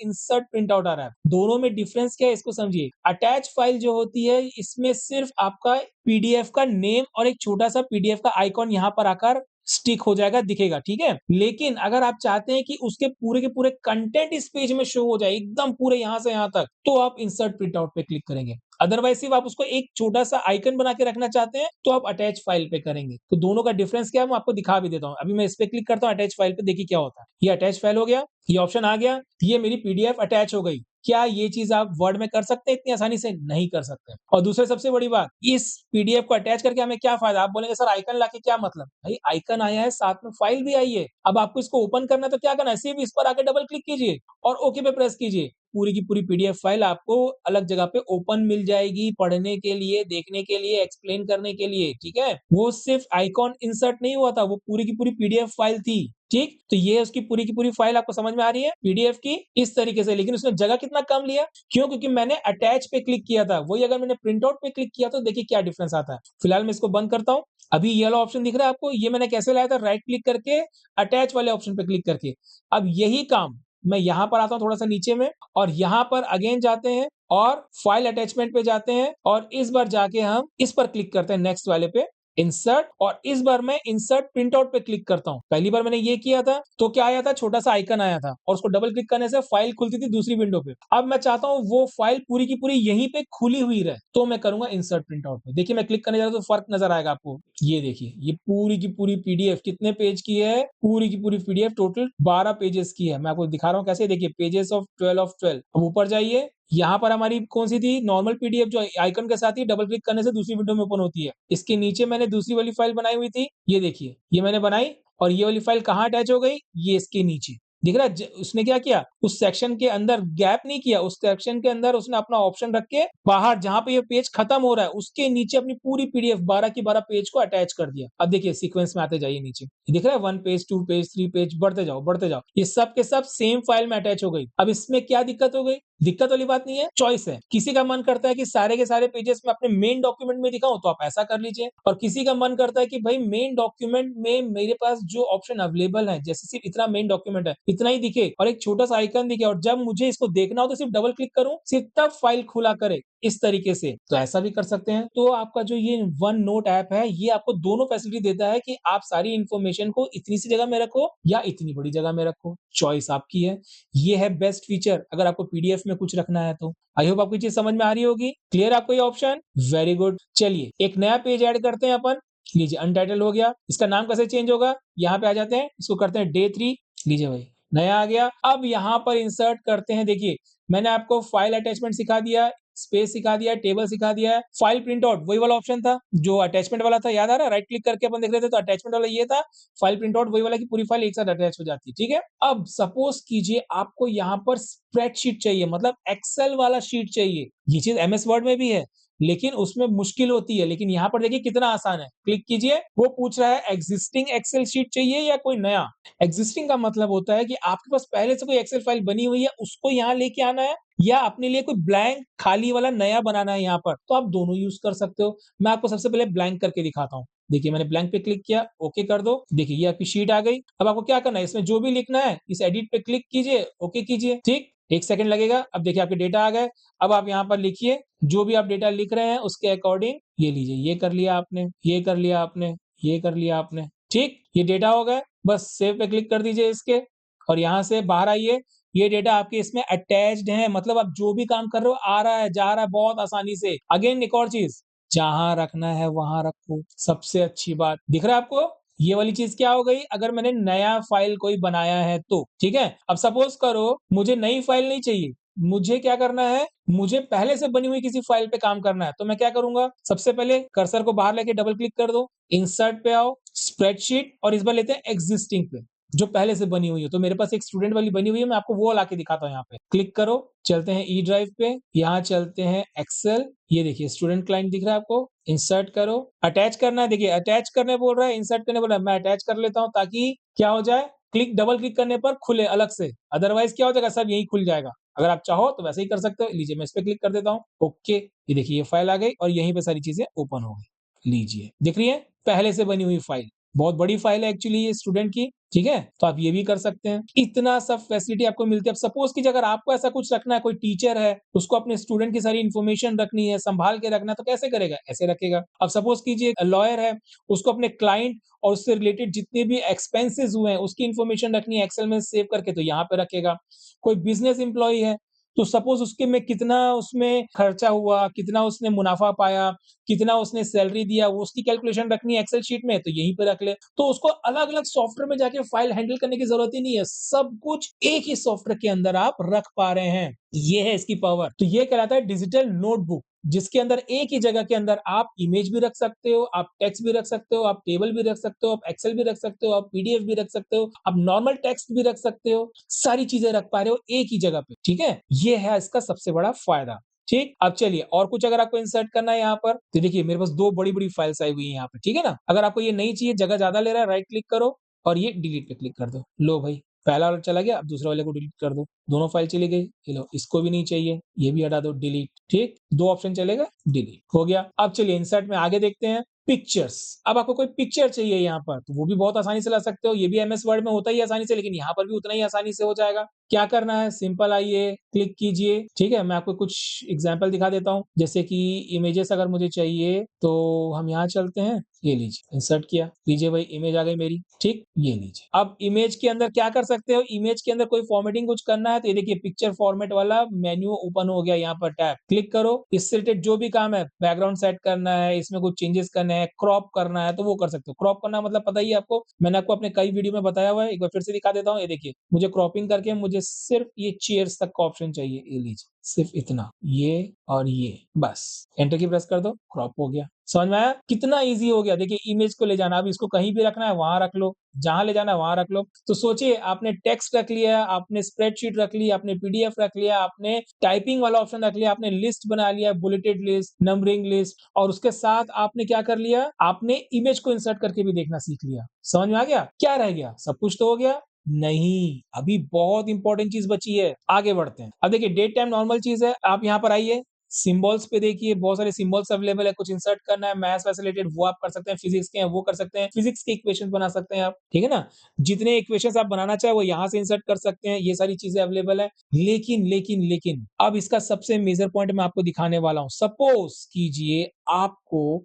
इंसर्ट प्रिंट आउट आ रहा है। दोनों में डिफरेंस क्या है इसको समझिए। अटैच फाइल जो होती है इसमें सिर्फ आपका पीडीएफ का नेम और एक छोटा-सा पीडीएफ का आइकॉन यहाँ पर आकर स्टिक हो जाएगा, दिखेगा, ठीक है? लेकिन अगर आप चाहते हैं कि उसके पूरे के पूरे कंटेंट इस पेज में शो हो जाए, एकदम पूरे यहाँ से यहाँ तक, तो आप इंसर्ट प्रिंट आउट पे क्लिक करेंगे। अदरवाइज़ सिर्फ आप उसको एक छोटा-सा आइकन बना के रखना चाहते हैं, तो आप अटैच फाइल पे करेंगे। तो दोनों का डिफरेंस क्या है मैं आपको दिखा भी देता हूँ। अभी मैं इस पे क्लिक करता हूँ अटैच फाइल पे, देखिए क्या होता है। ये अटैच फाइल हो गया, ये ऑप्शन आ गया, ये मेरी पीडीएफ अटैच हो गई। क्या ये चीज़ आप वर्ड में कर सकते हैं इतनी आसानी से? नहीं कर सकते। और दूसरा सबसे बड़ी बात, इस पीडीएफ को अटैच करके हमें क्या फ़ायदा? आप बोलेंगे सर आइकन लाके क्या मतलब? भाई आइकन आया है, साथ में फाइल भी आई है। अब आपको इसको ओपन करना है तो क्या करना है? सिर्फ इस पर आके डबल क्लिक कीजिए और ओके पे प्रेस कीजिए। पूरी की पूरी पीडीएफ फाइल आपको अलग जगह पे ओपन मिल जाएगी, पढ़ने के लिए, देखने के लिए, एक्सप्लेन करने के लिए, ठीक है? वो सिर्फ आइकॉन इंसर्ट नहीं हुआ था, वो पूरी की पूरी पीडीएफ फाइल थी। ठीक? तो ये उसकी पूरी की पूरी फाइल आपको समझ में आ रही है पीडीएफ की इस तरीके से, लेकिन उसने जगह कितना कम लिया? क्यों? क्योंकि मैंने अटैच पे क्लिक किया था। वही अगर मैंने प्रिंट आउट पे क्लिक किया तो देखिए क्या डिफरेंस आता है। फिलहाल मैं इसको बंद करता हूँ। अभी ये वाला ऑप्शन दिख रहा है आपको? ये मैंने कैसे लाया था? राइट क्लिक करके अटैच वाले ऑप्शन पे क्लिक करके। अब यही काम मैं यहाँ पर आता हूँ थोड़ा-सा नीचे में और यहाँ पर अगेन जाते हैं और फाइल अटैचमेंट पे जाते हैं और इस बार जाके हम इस पर क्लिक करते हैं नेक्स्ट वाले पे, इंसर्ट और इस बार मैं इंसर्ट प्रिंट आउट पे क्लिक करता हूँ। पहली बार मैंने ये किया था, तो क्या आया था छोटा-सा आइकन आया था और उसको डबल क्लिक करने से फाइल खुलती थी दूसरी विंडो पे। अब मैं चाहता हूँ वो फाइल पूरी की पूरी यहीं पे खुली हुई रहे, तो मैं करूँगा इंसर्ट प्रिंट आउट पे। देखिए मैं क्लिक करने जा रहा हूँ तो फ़र्क नज़र आएगा आपको। ये देखिए, ये पूरी की पूरी पीडीएफ कितने पेज की है? पूरी की पूरी पीडीएफ टोटल 12 पेजेज़ की है। मैं आपको दिखा रहा हूँ कैसे, देखिए पेजेज़ ऑफ 12 ऑफ 12। अब ऊपर जाइए, यहाँ पर हमारी कौन-सी थी? नॉर्मल पीडीएफ जो आइकन के साथ ही डबल क्लिक करने से दूसरी विंडो में ओपन होती है। इसके नीचे मैंने दूसरी वाली फाइल बनाई हुई थी, ये देखिए, ये मैंने बनाई और ये वाली फाइल कहाँ अटैच हो गई? ये इसके नीचे। दिख रहा है? उसने क्या किया? उस सेक्शन के अंदर गैप नहीं किया, उस सेक्शन के अंदर उसने अपना ऑप्शन रख के बाहर जहाँ पे ये पेज खत्म हो रहा है, उसके नीचे अपनी पूरी पीडीएफ 12 की 12 पेज को अटैच कर दिया। अब देखिए सीक्वेंस में आते जाइए नीचे। ये दिख रहा है 1 पेज, 2 पेज, 3 पेज बढ़ते जाओ, बढ़ते जाओ। ये सब के सब सेम फाइल में अटैच हो गई। अब इसमें क्या दिक्कत हो गई? दिक्कत वाली बात नहीं है, चॉइस है। किसी का मन करता है कि सारे के सारे पेजेस मैं अपने मेन डॉक्यूमेंट में दिखाऊँ, तो आप ऐसा कर लीजिए और किसी का मन करता है कि भाई मेन डॉक्यूमेंट में मेरे पास जो ऑप्शन अवेलेबल है, जैसे सिर्फ इतना मेन डॉक्यूमेंट है, इतना ही दिखे और एक छोटा-सा आइकन दिखे और जब मुझे इसको देखना हो तो सिर्फ डबल क्लिक करूँ, सिर्फ तब फाइल खुला करे, इस तरीके से। तो ऐसा भी कर सकते हैं। तो आपका जो ये वन नोट ऐप है, ये आपको दोनों फैसिलिटी देता है कि आप सारी इन्फॉर्मेशन को इतनी सी जगह में रखो या इतनी बड़ी जगह में रखो, चॉइस आपकी है। ये है बेस्ट फीचर अगर आपको पीडीएफ में कुछ रखना है तो। आई होप आपको ये चीज़ समझ में आ रही होगी। क्लियर आपको ये ऑप्शन? Very good. चलिए एक नया पेज ऐड करते हैं अपन। लीजिए अनटाइटल्ड हो गया। इसका नाम कैसे चेंज होगा? यहाँ पे आ जाते हैं, इसको करते हैं डे 3। लीजिए भाई, नया आ गया। अब यहाँ पर इंसर्ट करते हैं, देखिए मैंने आपको फाइल अटैचमेंट सिखा दिया, स्पेस सिखा दिया, टेबल सिखा दिया है। फाइल प्रिंट आउट वही वाला ऑप्शन था, जो अटैचमेंट वाला था, याद आ रहा है? राइट क्लिक करके अपन देख रहे थे तो अटैचमेंट वाला ये था, फाइल प्रिंट आउट वही वाला कि पूरी फाइल एक साथ अटैच हो जाती है, ठीक है? अब सपोज़ कीजिए आपको यहाँ पर स्प्रेडशीट चाहिए, मतलब एक्सेल वाला शीट चाहिए। ये चीज़ एमएस वर्ड में भी है, लेकिन उसमें मुश्किल होती है, लेकिन यहाँ पर देखिए कितना आसान है। क्लिक कीजिए, वो पूछ रहा है एक्जिस्टिंग एक्सेल शीट चाहिए या कोई नया? एक्जिस्टिंग का मतलब होता है कि आपके पास पहले से कोई एक्सेल फाइल बनी हुई है, उसको यहाँ लेके आना है या अपने लिए कोई ब्लैंक खाली वाला नया बनाना है यहाँ पर, तो आप दोनों यूज़ कर सकते हो। मैं आपको सबसे पहले ब्लैंक करके दिखाता हूँ। देखिए मैंने ब्लैंक पे क्लिक किया, ओके कर दो। देखिए ये आपकी शीट आ गई। अब आपको क्या करना है, इसमें जो भी लिखना है, इस एडिट पे क्लिक कीजिए, ओके कीजिए, ठीक? 1 सेकंड लगेगा। अब देखिए आपके डेटा आ गए। अब आप यहाँ पर लिखिए, जो भी आप डेटा लिख रहे हैं उसके अकॉर्डिंग ये लीजिए, ये कर लिया आपने, ये कर लिया आपने, ये कर लिया आपने, ठीक? ये डेटा हो गए। बस सेव पे क्लिक कर दीजिए इसके और यहाँ से बाहर आइए। ये डेटा आपके इसमें अटैच्ड है, मतलब आप जो भी काम कर रहे हो आ रहा है, जा रहा है बहुत आसानी से। अगेन एक और चीज़, जहाँ रखना है वहाँ रखो, सबसे अच्छी बात। दिख रहा है आपको? ये वाली चीज़ क्या हो गई, अगर मैंने नया फाइल कोई बनाया है तो, ठीक है? अब सपोज़ करो मुझे नई फाइल नहीं चाहिए, मुझे क्या करना है, मुझे पहले से बनी हुई किसी फाइल पे काम करना है, तो मैं क्या करूँगा? सबसे पहले कर्सर को बाहर लेके डबल क्लिक कर दो, इंसर्ट पे आओ, स्प्रेडशीट और इस बार लेते हैं एक्सिस्टिंग पे। जो पहले से बनी हुई है। तो मेरे पास एक स्टूडेंट वाली बनी हुई है, मैं आपको वो लाके दिखाता हूँ यहाँ पे। क्लिक करो, चलते हैं ई ड्राइव पे, यहाँ चलते हैं एक्सेल, ये देखिए स्टूडेंट क्लाइंट दिख रहा है आपको, इंसर्ट करो, अटैच करना है, देखिए अटैच करने बोल रहा है, इंसर्ट करने बोल रहा है, मैं अटैच कर लेता हूँ ताकि क्या हो जाए, डबल क्लिक करने पर खुले अलग से, अदरवाइज़ क्या हो जाएगा, सब यहीं खुल जाएगा। अगर आप चाहो तो वैसे ही कर सकते हो, लीजिए मैं इस पे क्लिक कर देता हूँ, ओके, ये देखिए ये फाइल आ गई और यहीं पे सारी चीज़ें ओपन हो गई। लीजिए, दिख रही है? पहले से बनी हुई फाइल। बहुत बड़ी फाइल है एक्चुअली ये स्टूडेंट की, ठीक है? तो आप ये भी कर सकते हैं। इतना सब फैसिलिटी आपको मिलती है। अब सपोज़ कीजिए अगर आपको ऐसा कुछ रखना है, कोई टीचर है, उसको अपने स्टूडेंट की सारी इन्फॉर्मेशन रखनी है, सँभाल के रखना है, तो कैसे करेगा? ऐसे रखेगा। अब सपोज़ कीजिए लॉयर है, उसको अपने क्लाइंट और उससे रिलेटेड जितने भी एक्सपेंसेस हुए हैं, उसकी इन्फॉर्मेशन रखनी है एक्सेल में सेव करके, तो यहाँ पे रखेगा। कोई बिज़नेस एम्प्लॉयी है, तो सपोज़ उसके में कितना उसमें खर्चा हुआ, कितना उसने मुनाफ़ा पाया, कितना उसने सैलरी दिया, वो उसकी कैलकुलेशन रखनी है एक्सेल शीट में, तो यहीं पे रख ले। तो उसको अलग-अलग सॉफ्टवेयर में जाके फाइल हैंडल करने की ज़रूरत ही नहीं है। सब कुछ एक ही सॉफ्टवेयर के अंदर आप रख पा रहे हैं। ये है इसकी पावर। तो ये कहलाता है डिजिटल नोटबुक, जिसके अंदर एक ही जगह के अंदर आप इमेज भी रख सकते हो, आप टेक्स्ट भी रख सकते हो, आप टेबल भी रख सकते हो, आप एक्सेल भी रख सकते हो, आप पीडीएफ भी रख सकते हो, आप नॉर्मल टेक्स्ट भी रख सकते हो, सारी चीज़ें रख पा रहे हो एक ही जगह पे, ठीक है? ये है इसका सबसे बड़ा फ़ायदा। ठीक, अब चलिए और कुछ अगर आपको इंसर्ट करना है यहाँ पर, तो देखिए मेरे पास 2 बड़ी-बड़ी फाइल्स आई हुई हैं यहाँ पे, ठीक है ना? अगर आपको ये नहीं चाहिए, जगह ज़्यादा ले रहा है, राइट क्लिक करो और ये डिलीट पे क्लिक कर दो। लो भई, पहला वाला चला गया, अब दूसरे वाले को डिलीट कर दो। दोनों फाइल चली गई, ये लो इसको भी नहीं चाहिए, ये भी हटा दो, डिलीट, ठीक? 2 ऑप्शन चलेगा, डिलीट, हो गया। अब चलिए इंसर्ट में आगे देखते हैं, पिक्चर्स। अब आपको कोई पिक्चर चाहिए यहाँ पर, तो वो भी बहुत आसानी से ला सकते हो, ये भी एमएस वर्ड में होता ही आसानी से, लेकिन यहाँ पर भी उतना ही आसानी से हो जाएगा। क्या करना है, सिंपल आइए, क्लिक कीजिए, ठीक है? मैं आपको कुछ एग्ज़ाम्पल दिखा देता हूँ, जैसे कि इमेजेस अगर मुझे चाहिए, तो हम यहाँ चलते हैं, ये लीजिए, इंसर्ट किया, लीजिए भाई इमेज आ गई मेरी, ठीक? ये लीजिए। अब इमेज के अंदर क्या कर सकते हो, इमेज के अंदर कोई फॉर्मेटिंग कुछ करना है, तो ये देखिए पिक्चर फॉर्मेट वाला मेन्यू ओपन हो गया यहाँ पर टैब, क्लिक करो, इससे रिलेटेड जो भी काम है, बैकग्राउंड सेट करना है, इसमें कुछ चेंजेस करने हैं, क्रॉप करना है, तो वो कर सकते हो। क्रॉप करना मतलब पता ही है आपको, मैंने आपको अपने कई वीडियो में बताया हुआ है, एक बार फिर से दिखा देता हूँ, ये देखिए, मुझे क्रॉपिंग करके मुझे सिर्फ़ ये चेयर्स तक का ऑप्शन चाहिए, ये लीजिए, सिर्फ़ इतना, ये और ये, बस। एंटर की प्रेस कर दो, क्रॉप हो गया। समझ में आया? कितना ईज़ी हो गया, देखिए इमेज को ले जाना, अब इसको कहीं भी रखना है, वहाँ रख लो, जहाँ ले जाना है वहाँ रख लो। तो सोचिए आपने टेक्स्ट रख लिया, आपने स्प्रेडशीट रख ली, आपने पीडीएफ रख लिया, आपने टाइपिंग वाला ऑप्शन रख लिया, आपने लिस्ट बना लिया, बुलेटेड लिस्ट, नंबरिंग लिस्ट और उसके साथ आपने क्या कर लिया, आपने इमेज को इंसर्ट करके भी देखना सीख लिया। समझ में आ गया? क्या रह गया? सब कुछ तो हो गया? नहीं, अभी बहुत इंपॉर्टेंट चीज़ बची है, आगे बढ़ते हैं। अब देखिए डेट टाइम नॉर्मल चीज़ है, आप यहाँ पर आइए, सिम्बल्स पे देखिए बहुत सारे सिम्बल्स अवेलेबल है, कुछ इंसर्ट करना है मैथ्स से रिलेटेड वो आप कर सकते हैं, फिजिक्स के हैं वो कर सकते हैं, फिजिक्स के इक्वेशंस बना सकते हैं आप, ठीक है ना? जितने इक्वेशंस आप बनाना चाहे वो यहाँ से इंसर्ट कर सकते हैं, ये सारी चीज़ें अवेलेबल है। लेकिन अब इसका सबसे मेजर पॉइंट मैं आपको दिखाने वाला हूँ। सपोज़ कीजिए आपको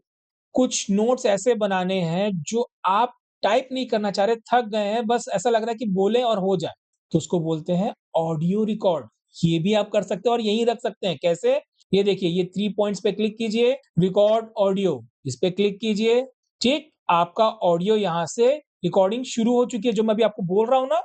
कुछ नोट्स ऐसे बनाने हैं जो आप टाइप नहीं करना चाह रहे, थक गए हैं, बस ऐसा लग रहा है कि बोलें और हो जाए, तो उसको बोलते हैं ऑडियो रिकॉर्ड। ये भी आप कर सकते हो और यहीं रख सकते हैं, कैसे? ये देखिए, ये 3 पॉइंट्स पे क्लिक कीजिए, रिकॉर्ड ऑडियो, इस पे क्लिक कीजिए, ठीक? आपका ऑडियो यहाँ से रिकॉर्डिंग शुरू हो चुकी है, जो मैं अभी आपको बोल रहा हूँ ना,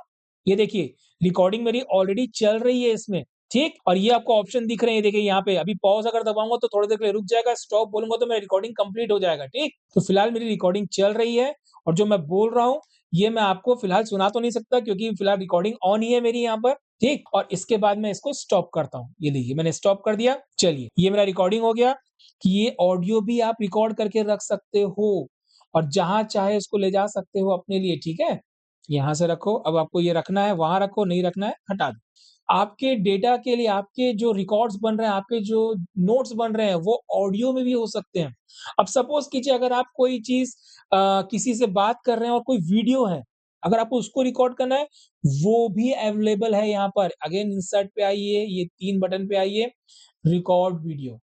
ये देखिए, रिकॉर्डिंग मेरी ऑलरेडी चल रही है इसमें, ठीक? और ये आपको ऑप्शन दिख रहे हैं, देखिए यहाँ पे, अभी पॉज़ अगर दबाऊँगा तो थोड़ी देर के लिए रुक जाएगा, स्टॉप बोलूँगा तो मेरी रिकॉर्डिंग कंप्लीट हो जाएगा, ठीक? तो फिलहाल मेरी रिकॉर्डिंग चल रही है और जो मैं बोल रहा हूँ, ये मैं आपको फिलहाल सुना तो नहीं सकता क्योंकि फिलहाल रिकॉर्डिंग ऑन ही है मेरी यहाँ पर, ठीक? और इसके बाद मैं इसको स्टॉप करता हूँ। ये लीजिए मैंने स्टॉप कर दिया। चलिए, ये मेरा रिकॉर्डिंग हो गया कि ये ऑडियो भी आप रिकॉर्ड करके रख सकते हो और जहाँ चाहे इसको ले जा सकते हो अपने लिए, ठीक है? यहाँ से रखो, अब आपको ये रखना है, वहाँ रखो, नहीं रखना है, हटा दो। आपके डेटा के लिए आपके जो रिकॉर्ड्स बन रहे हैं, आपके जो नोट्स बन रहे हैं, वो ऑडियो में भी हो सकते हैं। अब सपोज़ कीजिए अगर आप कोई चीज़ किसी से बात कर रहे हैं और कोई वीडियो है, अगर आपको उसको रिकॉर्ड करना है, वो भी अवेलेबल है यहाँ पर। अगेन इंसर्ट पे आइए, ये 3 बटन पे आइए, रिकॉर्ड वीडियो।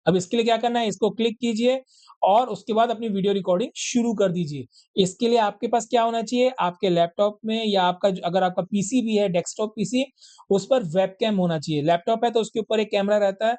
अब इसके लिए क्या करना है, इसको क्लिक कीजिए और उसके बाद अपनी वीडियो रिकॉर्डिंग शुरू कर दीजिए। इसके लिए आपके पास क्या होना चाहिए, आपके लैपटॉप में या आपका ज अगर आपका पीसी भी है, डेस्कटॉप पीसी, उस पर वेबकैम होना चाहिए। लैपटॉप है तो उसके ऊपर एक कैमरा रहता है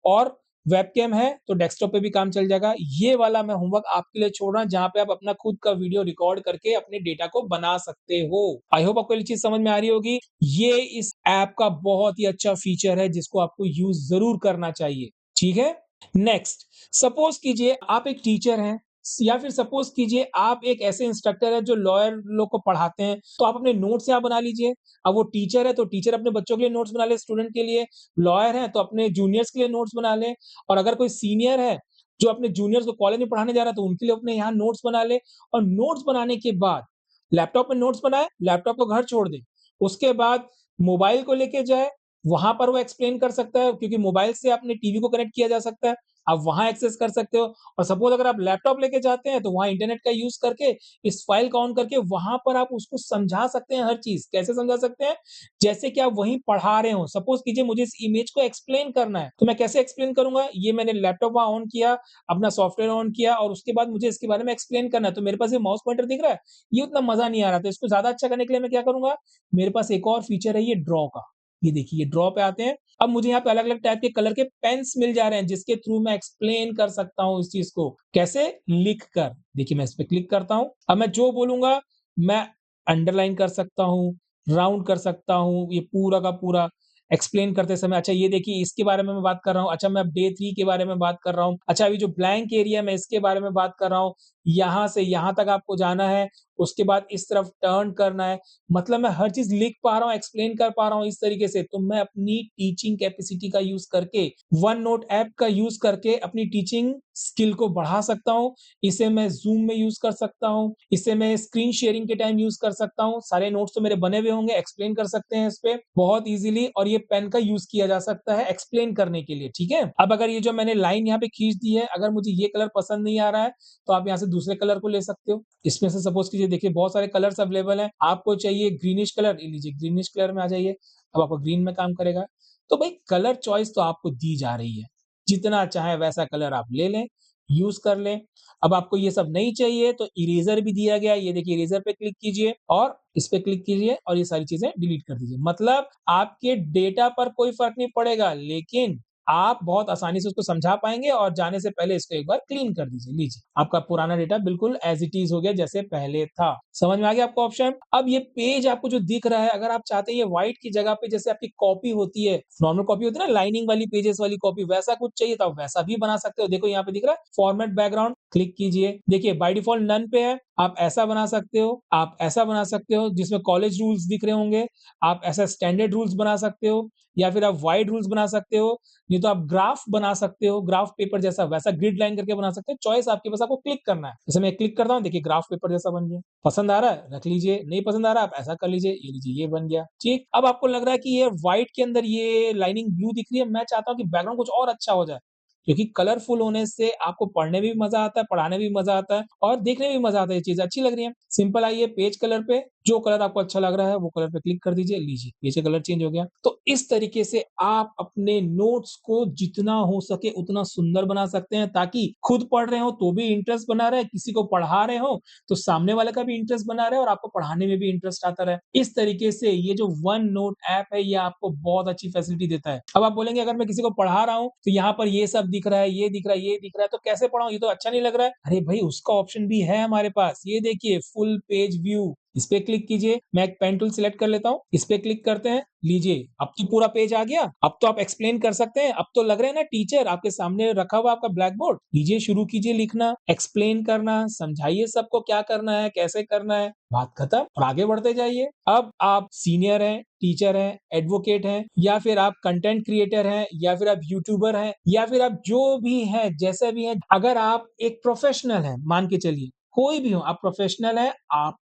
और वेबकैम है तो डेस्कटॉप पे भी काम चल जाएगा। ये वाला मैं होमवर्क आपके लिए छोड़ रहा हूँ, जहाँ पे आप अपना खुद का वीडियो रिकॉर्ड करके अपने डेटा को बना सकते हो। आई होप आपको ये चीज़ समझ में आ रही होगी। ये इस ऐप का बहुत ही अच्छा फीचर है जिसको आपको यूज़ ज़रूर करना चाहिए। ठीक है? नेक्स्ट, सपोज़ कीजिए आप एक टीचर हैं या फिर सपोज़ कीजिए आप एक ऐसे इंस्ट्रक्टर हैं जो लॉयर लोग को पढ़ाते हैं, तो आप अपने नोट्स यहाँ बना लीजिए। अब वो टीचर है, तो टीचर अपने बच्चों के लिए नोट्स बना ले स्टूडेंट के लिए, लॉयर है, तो अपने जूनियर्स के लिए नोट्स बना ले और अगर कोई सीनियर है, जो अपने जूनियर्स को कॉलेज में पढ़ाने जा रहा है, तो उनके लिए अपने यहाँ नोट्स बना ले और नोट्स बनाने के बाद लैपटॉप में नोट्स बनाए, लैपटॉप को घर छोड़ दे। उसके बाद मोबाइल को लेके जाए, वहाँ पर वो एक्सप्लेन कर सकता है क्योंकि मोबाइल से अपने टीवी को कनेक्ट किया जा सकता है। आप वहाँ एक्सेस कर सकते हो और सपोज़ अगर आप लैपटॉप लेके जाते हैं, तो वहाँ इंटरनेट का यूज़ करके इस फाइल को ऑन करके वहाँ पर आप उसको समझा सकते हैं हर चीज़। कैसे समझा सकते हैं? जैसे कि आप वहीं पढ़ा रहे हो। सपोज़ कीजिए मुझे इस इमेज को एक्सप्लेन करना है, तो मैं कैसे एक्सप्लेन करूँगा? ये मैंने लैपटॉप वहाँ ऑन किया, अपना सॉफ्टवेयर ऑन किया और उसके बाद मुझे इसके बारे में एक्सप्लेन करना है। तो मेरे पास ये माउस पॉइंटर दिख रहा है, ये उतना मज़ा नहीं आ रहा था। इसको ज़्यादा अच्छा करने के लिए मैं क्या करूँगा? मेरे पास एक और फीचर है ये ड्रॉ का। ये देखिए, ये ड्रॉ पे आते हैं। अब मुझे यहाँ पे अलग-अलग टाइप के कलर के पेन्स मिल जा रहे हैं, जिसके थ्रू मैं एक्सप्लेन कर सकता हूँ इस चीज़ को। कैसे? लिख कर। देखिए, मैं इस पे क्लिक करता हूँ। अब मैं जो बोलूँगा, मैं अंडरलाइन कर सकता हूँ, राउंड कर सकता हूँ, ये पूरा का पूरा एक्सप्लेन करते समय अच्छा ये देखिए इसके बारे में मैं बात कर रहा हूँ, अच्छा मैं अब डे 3 के बारे में बात कर रहा हूँ, अच्छा अभी जो ब्लैंक एरिया है मैं इसके बारे में बात कर रहा हूँ, यहाँ से यहाँ तक आपको जाना है, उसके बाद इस तरफ टर्न करना है। मतलब मैं हर चीज़ लिख पा रहा हूँ, एक्सप्लेन कर पा रहा हूँ इस तरीके से, तो मैं अपनी टीचिंग कैपेसिटी का यूज़ करके, वन नोट ऐप का यूज़ करके अपनी टीचिंग स्किल को बढ़ा सकता हूँ। इसे मैं ज़ूम में यूज़ कर सकता हूँ, इसे मैं स्क्रीन शेयरिंग के टाइम यूज़ कर सकता हूँ। सारे नोट्स तो मेरे बने हुए होंगे, एक्सप्लेन कर सकते हैं इस पे बहुत ईज़िली और ये पेन का यूज़ किया जा सकता है एक्सप्लेन करने के लिए, ठीक है? अब अगर ये जो मैंने लाइन यहाँ पे खींच दी है, अगर मुझे ये कलर पसंद नहीं आ रहा है, तो आप यहाँ से दूसरे कलर को ले सकते हो। इसमें से सपोज़ कीजिए देखिए बहुत सारे कलर्स अवेलेबल हैं, आपको चाहिए ग्रीनिश कलर, ये लीजिए ग्रीनिश कलर में आ जाइए, अब आपका ग्रीन में काम करेगा। तो भई कलर चॉइस तो आपको दी जा रही है, जितना चाहे वैसा कलर आप ले लें, यूज़ कर लें। अब आपको ये सब नहीं चाहिए तो इरेज़र भी दिया गया है, ये देखिए इरेज़र पे क्लिक कीजिए और इस पे क्लिक कीजिए और ये सारी चीज़ें डिलीट कर दीजिए। मतलब आपके डेटा पर कोई फ़र्क नहीं पड़ेगा, लेकिन आप बहुत आसानी से उसको समझा पाएँगे और जाने से पहले इसको एक बार क्लीन कर दीजिए। लीजिए, आपका पुराना डेटा बिल्कुल एज़ इट इज़ हो गया जैसे पहले था। समझ में आ गया आपको ऑप्शन? अब ये पेज आपको जो दिख रहा है, अगर आप चाहते हैं ये व्हाइट की जगह पे जैसे आपकी कॉपी होती है, नॉर्मल कॉपी होती है ना लाइनिंग वाली पेजेज़ वाली कॉपी, वैसा कुछ चाहिए तो आप वैसा भी बना सकते हो। देखो यहाँ पे दिख रहा है फॉर्मेट बैकग्राउंड, क्लिक कीजिए। देखिए बाय डिफ़ॉल्ट नोन पे है, आप ऐसा बना सकते हो, आप ऐसा बना सकते हो जिसमें कॉलेज रूल्स दिख रहे होंगे, आप ऐसा स्टैंडर्ड रूल्स बना सकते हो या फिर आप वाइड रूल्स बना सकते हो, नहीं तो आप ग्राफ बना सकते हो, ग्राफ पेपर जैसा वैसा ग्रिड लाइन करके बना सकते हो, चॉइस आपके पास, आपको क्लिक करना है। जैसे मैं क्लिक करता हूँ, देखिए ग्राफ पेपर जैसा बन गया। पसंद आ रहा है, रख लीजिए, नहीं पसंद आ रहा है, आप ऐसा कर लीजिए, ये लीजिए ये बन गया। ठीक, अब आपको लग रहा है कि ये व्हाइट के अंदर ये लाइनिंग ब्लू दिख रही है, मैं चाहता हूँ कि बैकग्राउंड कुछ और अच्छा हो जाए। क्योंकि कलरफुल होने से आपको पढ़ने में भी मज़ा आता है, पढ़ाने में भी मज़ा आता है और देखने में भी मज़ा आता है, ये चीज़ें अच्छी लग रही हैं। सिंपल आइए पेज कलर पे, जो कलर आपको अच्छा लग रहा है वो कलर पे क्लिक कर दीजिए, लीजिए पेज का कलर चेंज हो गया। तो इस तरीके से आप अपने नोट्स को जितना हो सके उतना सुंदर बना सकते हैं ताकि खुद पढ़ रहे हो तो भी इंटरेस्ट बना रहे, किसी को पढ़ा रहे हो तो सामने वाले का भी इंटरेस्ट बना रहे और आपको पढ़ाने में भी इंटरेस्ट आता रहे। इस तरीके से ये जो वन नोट ऐप है ये आपको बहुत अच्छी फैसिलिटी देता है। अब आप बोलेंगे अगर मैं किसी को पढ़ा रहा हूँ तो यहाँ पर ये सब दिख रहा है, ये दिख रहा है, ये दिख रहा है तो कैसे पढ़ाऊँ? ये तो अच्छा नहीं लग रहा है। अरे भाई उसका ऑप्शन भी है हमारे पास। ये देखिए फुल पेज व्यू, इस पे क्लिक कीजिए। मैं एक पेन टूल सिलेक्ट कर लेता हूँ। इस पे क्लिक करते हैं। लीजिए, अब तो पूरा पेज आ गया। अब तो आप एक्सप्लेन कर सकते हैं। अब तो लग रहे हैं ना टीचर आपके सामने रखा हुआ आपका ब्लैक बोर्ड। लीजिए शुरू कीजिए लिखना, एक्सप्लेन करना, समझाइए सबको क्या करना है, कैसे करना है। बात खत्म और आगे बढ़ते जाइए। अब आप सीनियर हैं, टीचर हैं, एडवोकेट हैं या फिर आप कंटेंट क्रिएटर हैं या फिर आप यूट्यूबर हैं या फिर आप जो भी हैं, जैसे भी हैं, अगर आप एक प्रोफेशनल हैं, मान के चलिए, कोई भी हो, आप प्रोफेशनल हैं, आपको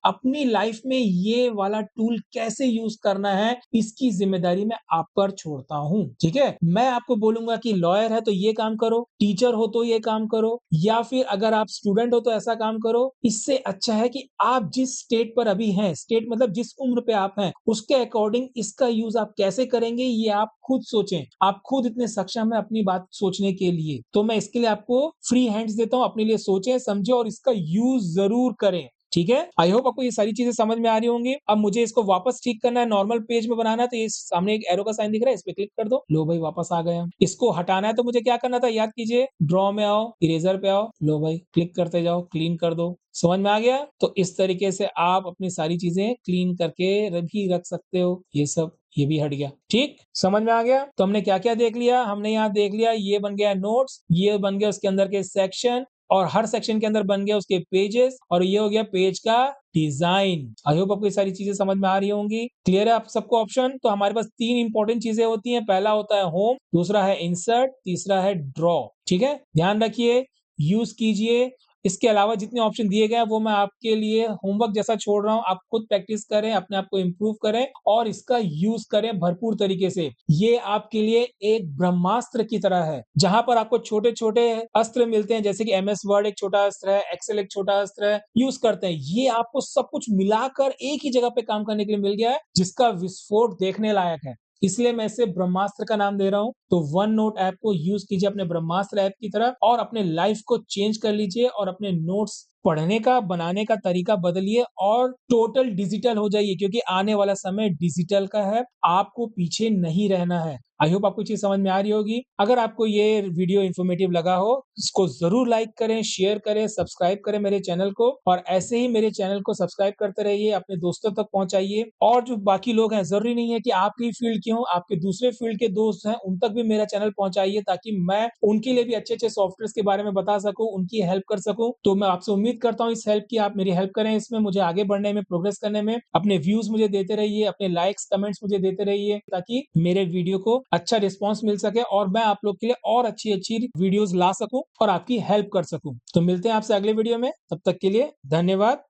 अपनी लाइफ में ये वाला टूल कैसे यूज़ करना है, इसकी ज़िम्मेदारी मैं आप पर छोड़ता हूँ, ठीक है? मैं आपको बोलूँगा कि लॉयर है तो ये काम करो, टीचर हो तो ये काम करो या फिर अगर आप स्टूडेंट हो तो ऐसा काम करो। इससे अच्छा है कि आप जिस स्टेट पर अभी हैं, स्टेट मतलब जिस उम्र पे आप हैं, उसके अकॉर्डिंग इसका यूज़ आप कैसे करेंगे ये आप खुद सोचें। आप खुद इतने सक्षम हैं अपनी बात सोचने के लिए। तो मैं इसके लिए आपको फ्री हैंड्स देता हूँ, अपने लिए सोचें, समझें और इसका यूज़ ज़रूर करें। ठीक है? आई होप आपको ये सारी चीज़ें समझ में आ रही होंगी। अब मुझे इसको वापस ठीक करना है, नॉर्मल पेज में बनाना है तो ये सामने एक एरो का साइन दिख रहा है, इस पे क्लिक कर दो। लो भाई वापस आ गए हम। इसको हटाना है तो मुझे क्या करना था याद कीजिए, ड्रॉ में आओ, इरेज़र पे आओ, लो भाई क्लिक करते जाओ, क्लीन कर दो। समझ में आ गया? तो इस तरीके से आप अपनी सारी चीज़ें क्लीन करके भी रख सकते हो। ये सब ये भी हट गया। ठीक? समझ में आ गया? तो हमने क्या-क्या देख लिया? हमने यहाँ देख लिया ये बन गया नोट्स, ये बन गया उसके अंदर के सेक्शन और हर सेक्शन के अंदर बन गया उसके पेजेस और ये हो गया पेज का डिजाइन। आई होप आपको ये सारी चीजें समझ में आ रही होंगी। क्लियर है आप सबको ऑप्शन? तो हमारे पास 3 इंपॉर्टेंट चीजें होती हैं। पहला होता है होम, दूसरा है इंसर्ट, तीसरा है ड्रॉ। ठीक है? ध्यान रखिए, यूज कीजिए। इसके अलावा जितने ऑप्शन दिए गए हैं वो मैं आपके लिए होमवर्क जैसा छोड़ रहा हूँ। आप खुद प्रैक्टिस करें, अपने आप को इम्प्रूव करें और इसका यूज करें भरपूर तरीके से। ये आपके लिए एक ब्रह्मास्त्र की तरह है, जहां पर आपको छोटे-छोटे अस्त्र मिलते हैं, जैसे कि एमएस वर्ड एक छोटा अस्त्र है, एक्सेल एक छोटा अस्त्र है, यूज करते हैं। ये आपको सब कुछ मिलाकर एक ही जगह पे काम करने के लिए मिल गया है, जिसका विस्फोट देखने लायक है। इसलिए मैं इसे ब्रह्मास्त्र का नाम दे रहा हूं। तो वन नोट ऐप को यूज कीजिए अपने ब्रह्मास्त्र ऐप की तरह और अपने लाइफ को चेंज कर लीजिए और अपने नोट्स पढ़ने का, बनाने का तरीका बदलिए और टोटल डिजिटल हो जाइए, क्योंकि आने वाला समय डिजिटल का है। आपको पीछे नहीं रहना है। आई होप आपको चीज समझ में आ रही होगी। अगर आपको ये वीडियो इन्फॉर्मेटिव लगा हो, इसको जरूर लाइक करें, शेयर करें, सब्सक्राइब करें मेरे चैनल को और ऐसे ही मेरे चैनल को सब्सक्राइब करते रहिए, अपने दोस्तों तक पहुंचाइए। और जो बाकी लोग हैं, जरूरी नहीं है कि आपकी फील्ड के हों, आपके दूसरे फील्ड के दोस्त हैं, उन तक भी मेरा चैनल पहुंचाइए, ताकि मैं उनके लिए भी अच्छे-अच्छे सॉफ्टवेयर के बारे में बता सकूं, उनकी हेल्प कर सकूं। तो मैं आपसे उम्मीद करता हूं इस हेल्प की, आप मेरी हेल्प करें इसमें, मुझे आगे बढ़ने में, प्रोग्रेस करने में। अपने व्यूज मुझे देते रहिए, अपने लाइक्स, कमेंट्स मुझे देते रहिए, ताकि मेरे वीडियो को अच्छा रिस्पॉन्स मिल सके और मैं आप लोग के लिए और अच्छी-अच्छी वीडियोस ला सकूं और आपकी हेल्प कर सकूं। तो मिलते हैं आपसे अगले वीडियो में, तब तक के लिए धन्यवाद।